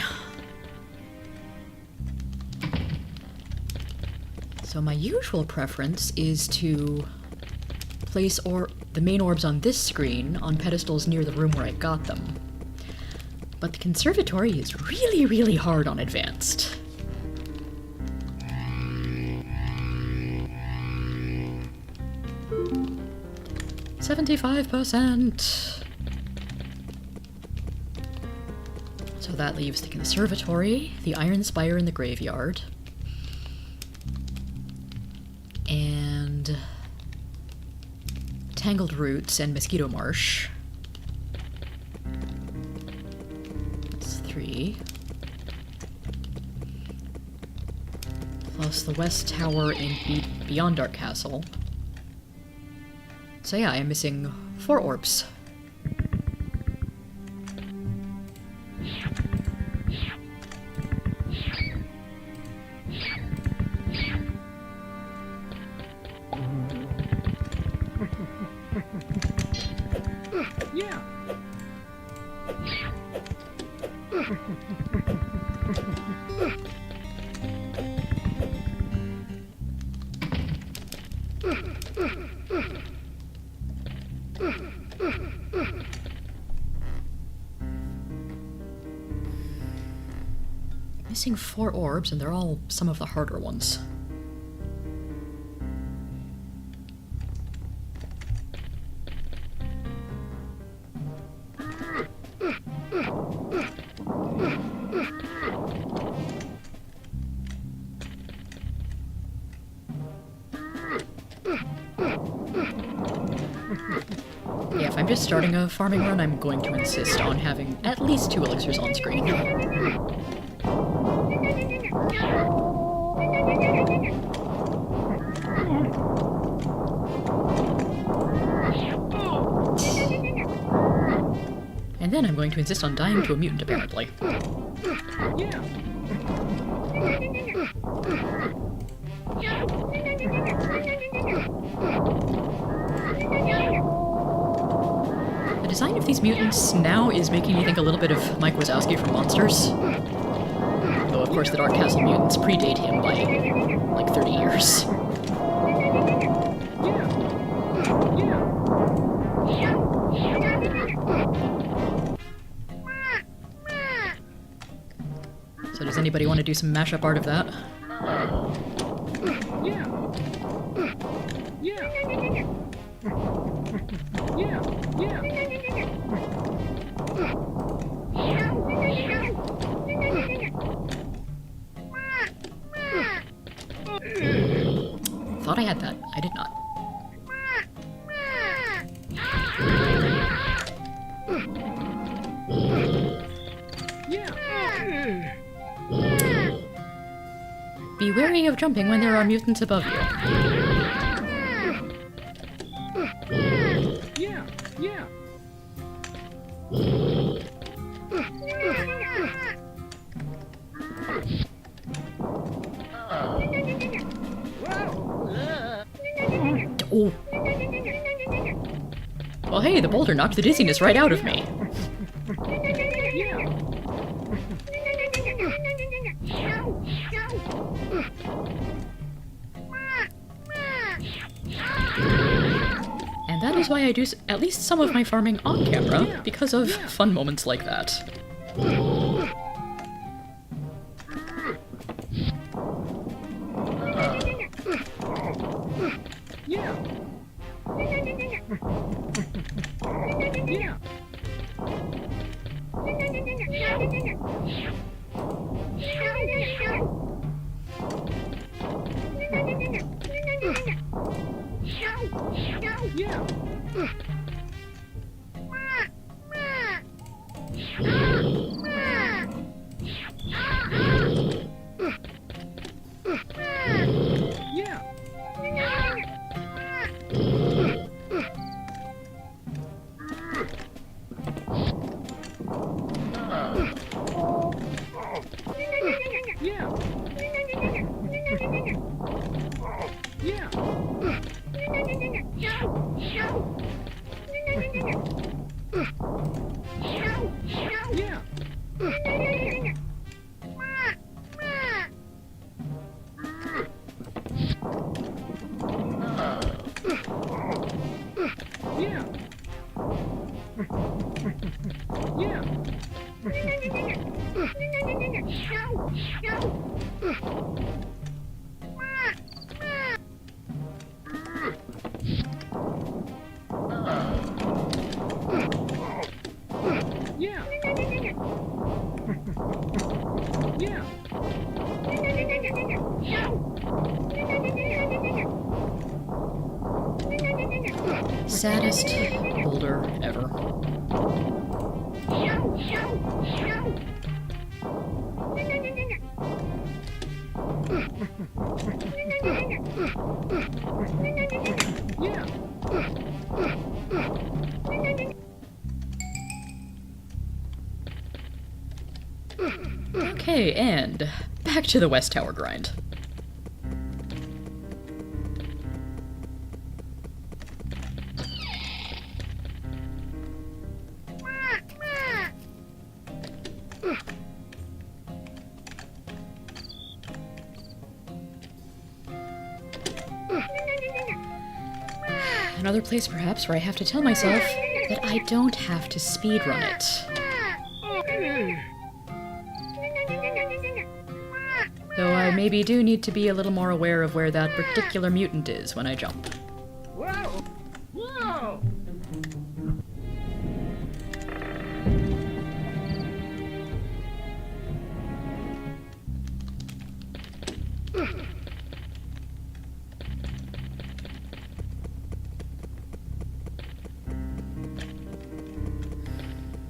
So my usual preference is to place the main orbs on this screen on pedestals near the room where I got them. But the conservatory is really, really hard on advanced. %. So that leaves the conservatory, the iron spire in the graveyard, and tangled roots and mosquito marsh. That's 3. Plus the west tower in Beyond Dark Castle. So yeah, I'm missing 4 orbs. Yeah. Missing 4 orbs, and they're all some of the harder ones. Yeah, if I'm just starting a farming run, I'm going to insist on having at least 2 elixirs on screen. And then I'm going to insist on dying to a mutant, apparently. Yeah. The design of these mutants now is making me think a little bit of Mike Wazowski from Monsters. Though, of course, the Dark Castle mutants predate him by, like, 30 years. So does anybody want to do some mashup art of that? Yeah. Yeah. Yeah. Yeah. Thought I had that. I did not. Yeah. wary of jumping when there are mutants above you. Yeah, yeah. Oh. Well, hey, the boulder knocked the dizziness right out of me. Yeah. And that is why I do at least some of my farming on camera, Yeah. because of Yeah. fun moments like that. Yeah. Yeah. Yeah. Yeah. Yeah. Yeah. Yeah. Yeah. Yeah. Yeah. Yeah. Saddest boulder ever. Yeah. Okay, and back to the West Tower grind. Another place, perhaps, where I have to tell myself that I don't have to speedrun it. Though I maybe do need to be a little more aware of where that particular mutant is when I jump. Whoa. Whoa.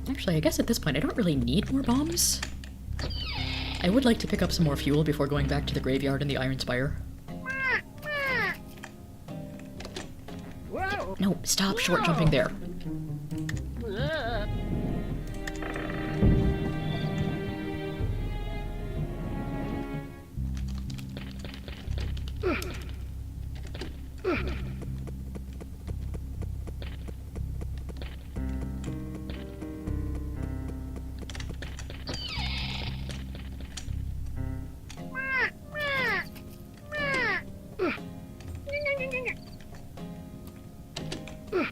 Actually, I guess at this point I don't really need more bombs. I would like to pick up some more fuel before going back to the graveyard and the Iron Spire. Whoa. No, stop short jumping there.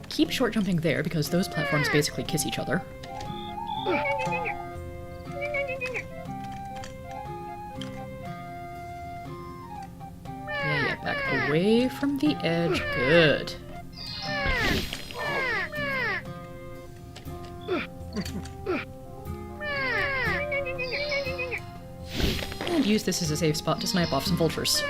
Keep short jumping there because those platforms basically kiss each other. Yeah, back away from the edge. Good. And use this as a safe spot to snipe off some vultures.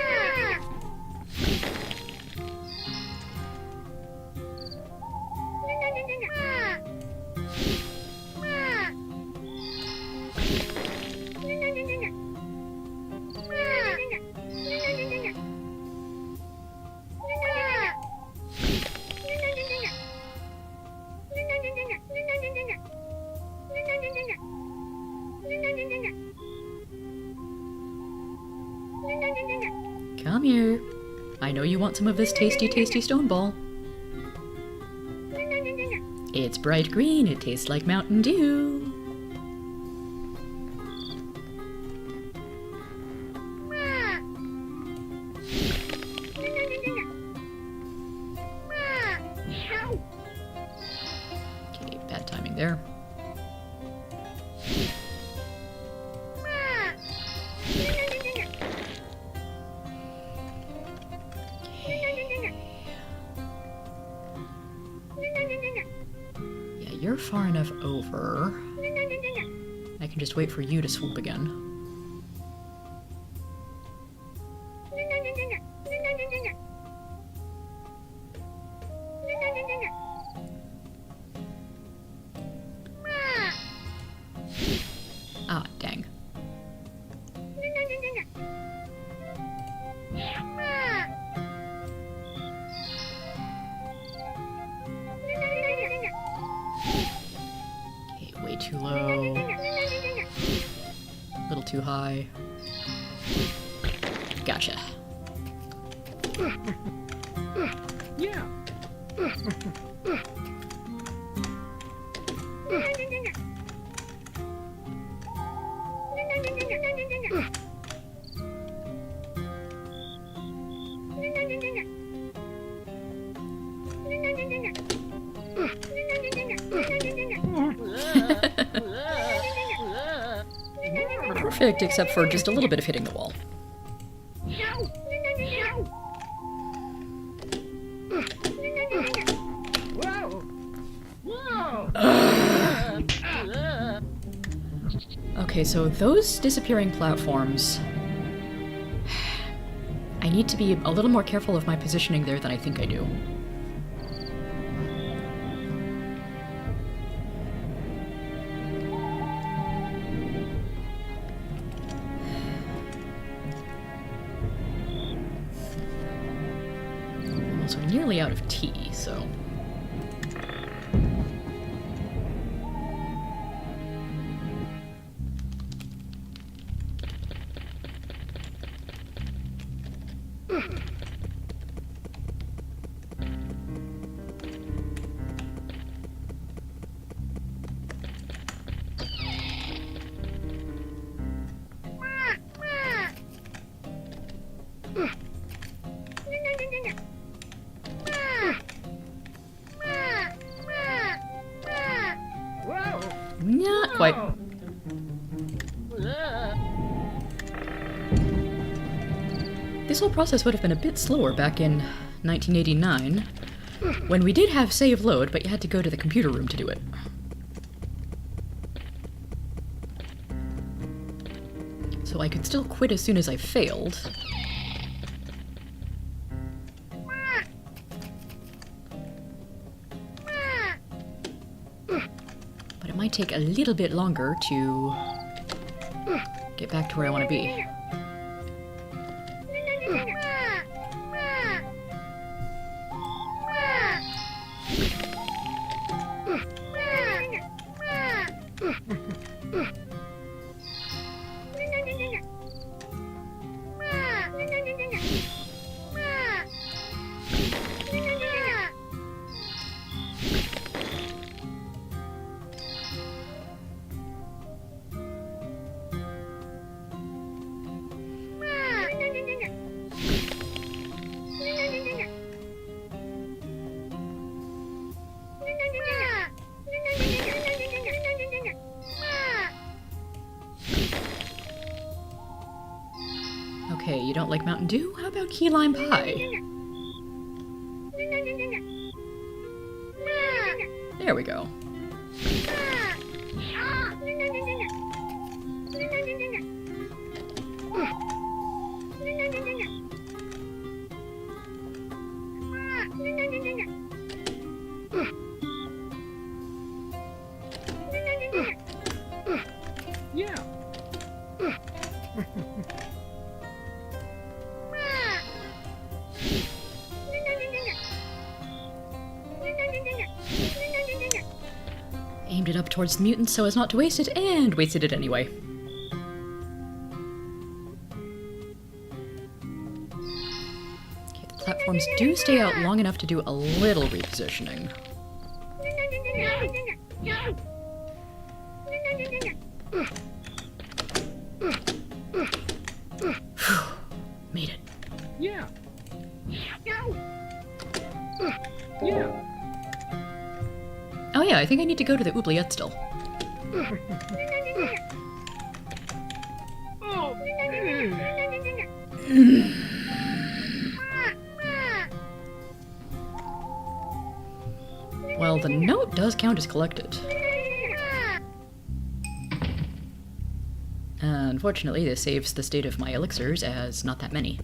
here. I know you want some of this tasty, tasty stone ball. It's bright green. It tastes like Mountain Dew. Okay, bad timing there. Yeah, you're far enough over. I can just wait for you to swoop again. Ah, dang. Okay, way too low. A little too high. Gotcha. Yeah. Perfect, except for just a little bit of hitting the wall. Whoa. Whoa. Okay, so those disappearing platforms... I need to be a little more careful of my positioning there than I think I do. I'm also nearly out of tea, so... Whoa. Not quite. This whole process would have been a bit slower back in 1989, when we did have save load, but you had to go to the computer room to do it. So I could still quit as soon as I failed. But it might take a little bit longer to get back to where I want to be. Okay, you don't like Mountain Dew? How about key lime pie? There we go. Yeah. Aimed it up towards the mutants so as not to waste it, and wasted it anyway. platforms do stay out long enough to do a little repositioning. Made it. Yeah. Yeah. Oh yeah, I think I need to go to the oubliette still. Oh. Well, the note does count as collected. Unfortunately, this saves the state of my elixirs as not that many.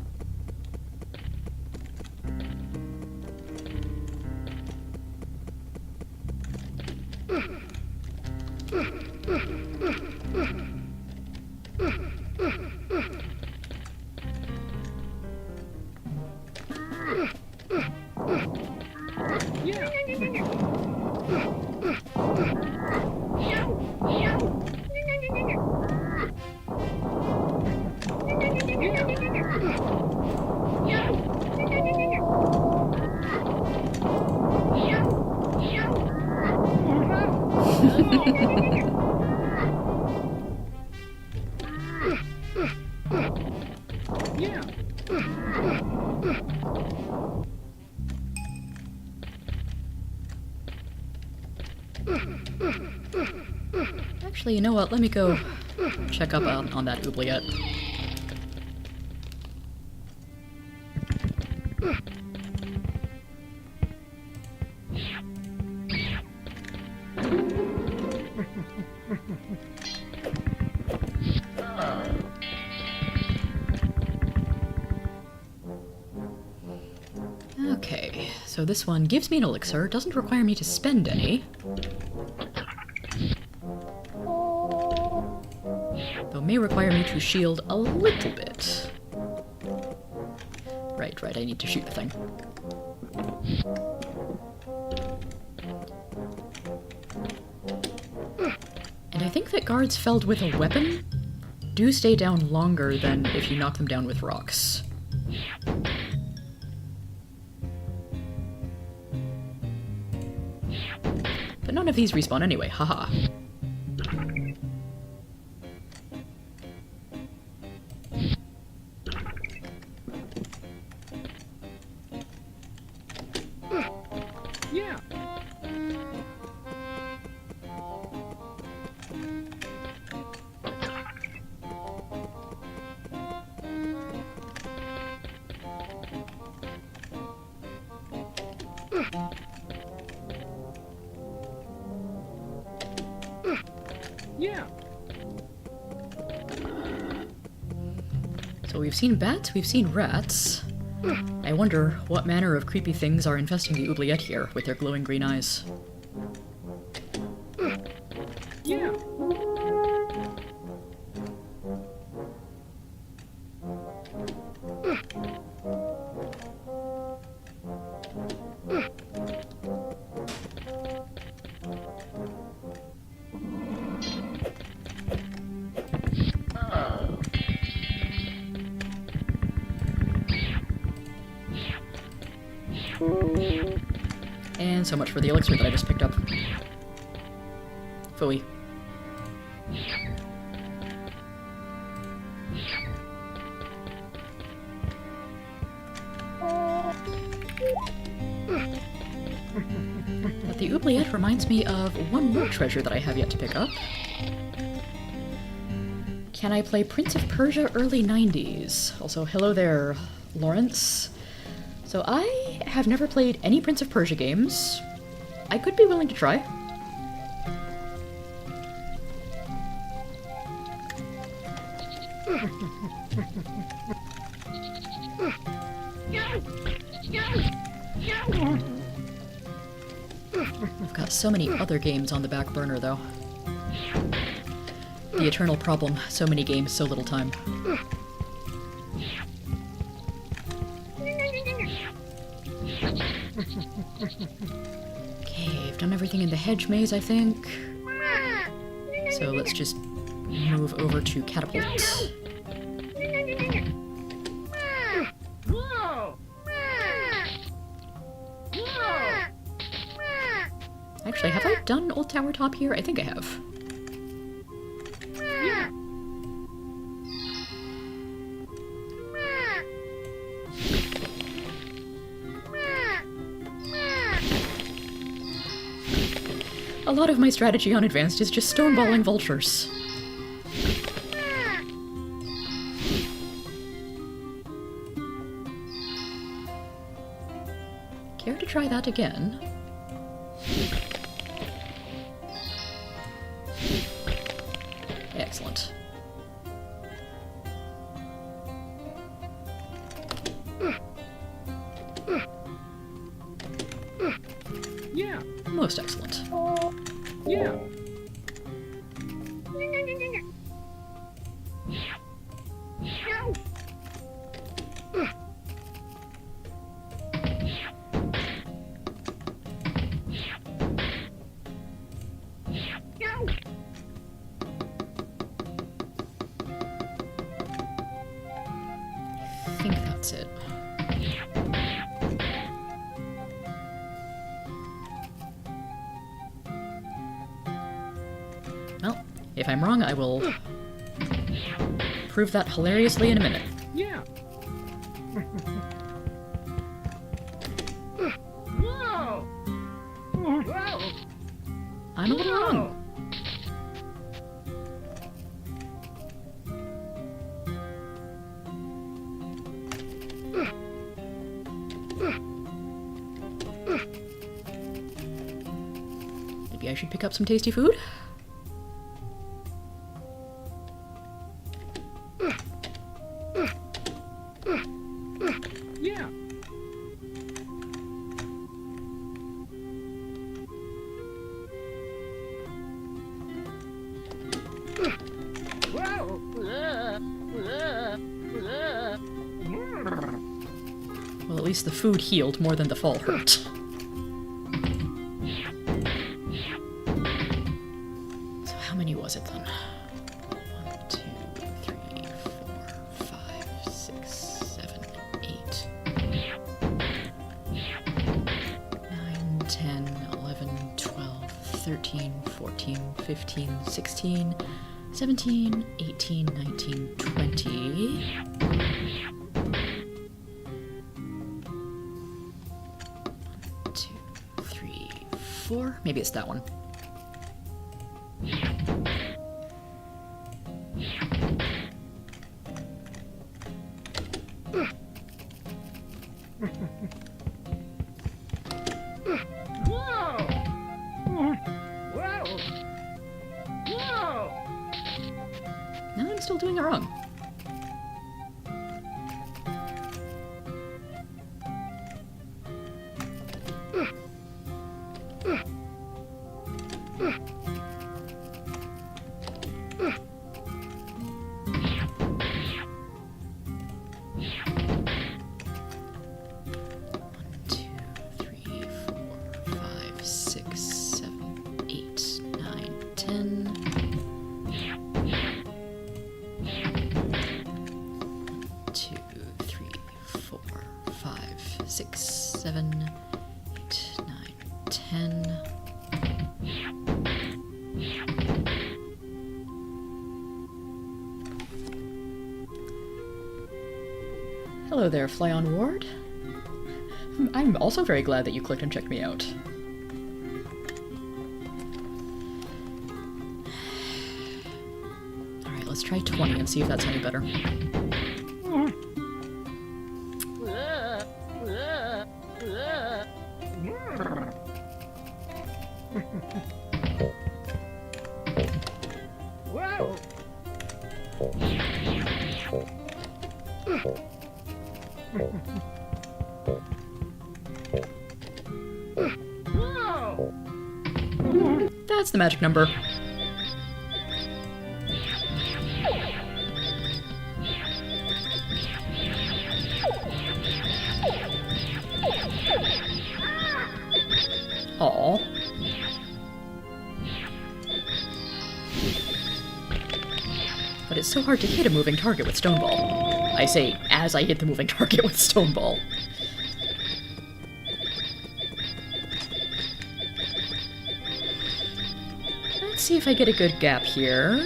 Actually, you know what? Let me go check up on that oubliette. Okay, so this one gives me an elixir, doesn't require me to spend any. Though may require me to shield a little bit. Right, I need to shoot the thing. And I think that guards felled with a weapon do stay down longer than if you knock them down with rocks. But none of these respawn anyway, haha. Yeah. Yeah. So we've seen bats, we've seen rats. I wonder what manner of creepy things are infesting the oubliette here with their glowing green eyes. Yeah. And so much for the elixir that I just picked up. Phooey. But the oubliette reminds me of one more treasure that I have yet to pick up. Can I play Prince of Persia early 90s? Also, hello there, Lawrence. So I have never played any Prince of Persia games. I could be willing to try. I've got so many other games on the back burner, though. The eternal problem, so many games, so little time. Okay, I've done everything in the hedge maze, I think. So let's just move over to Catapult. Whoa. Actually, have I done Old Tower Top here? I think I have. Yeah. A lot of my strategy on Advanced is just stoneballing vultures. Care to try that again? Excellent. Yeah. Most excellent. Yeah. I think that's it. Well, if I'm wrong, I will prove that hilariously in a minute. Yeah. Whoa. Whoa. I'm a little wrong. Maybe I should pick up some tasty food? Yeah. Whoa. Well, at least the food healed more than the fall hurt. So how many was it then? 1, 2, 3, 4, 5, 6, 7, 8. 9, 10, 11, 12, 13, 14, 15, 16, 17, 18, 19, 20. 2, 3, 4. Maybe it's that one. Whoa. Whoa. Whoa. No, I'm still doing it wrong. Six, 7, 8, 9, 10. Hello there, Fly on Ward. I'm also very glad that you clicked and checked me out. Alright, let's try 20 and see if that's any better. Whoa. Whoa. That's the magic number. Aww. But it's so hard to hit a moving target with Stoneball. I say, as I hit the moving target with Stoneball. Let's see if I get a good gap here.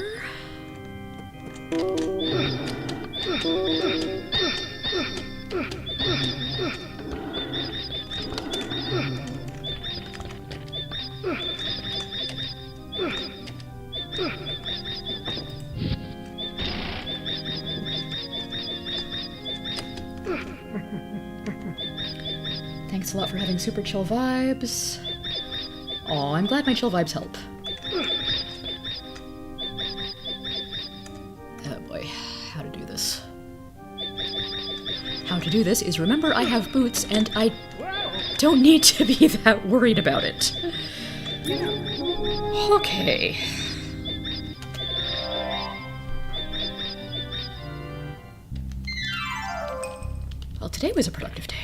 Thanks a lot for having super chill vibes. Aw, I'm glad my chill vibes help. Oh boy, how to do this. How to do this is remember I have boots and I don't need to be that worried about it. Okay. Well, today was a productive day.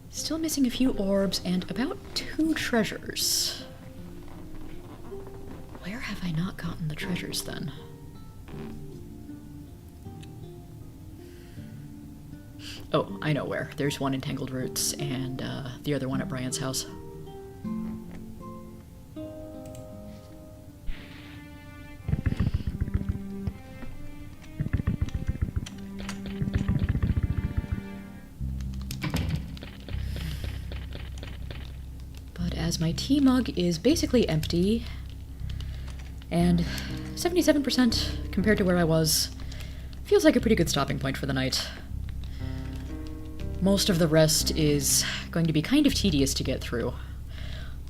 Still missing a few orbs and about 2 treasures. Where have I not gotten the treasures then? Oh, I know where. There's one in Tangled Roots and the other one at Brian's house. As my tea mug is basically empty, and 77% compared to where I was, feels like a pretty good stopping point for the night. Most of the rest is going to be kind of tedious to get through,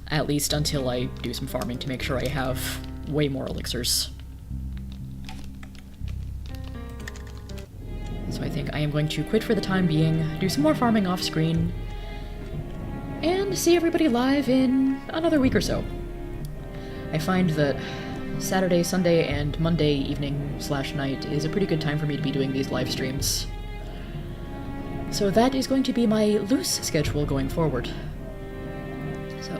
at least until I do some farming to make sure I have way more elixirs. So I think I am going to quit for the time being, do some more farming off screen, and see everybody live in another week or so. I find that Saturday, Sunday, and Monday evening/night is a pretty good time for me to be doing these live streams. So that is going to be my loose schedule going forward. So,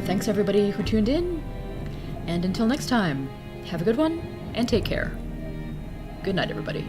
thanks everybody who tuned in, and until next time, have a good one, and take care. Good night, everybody.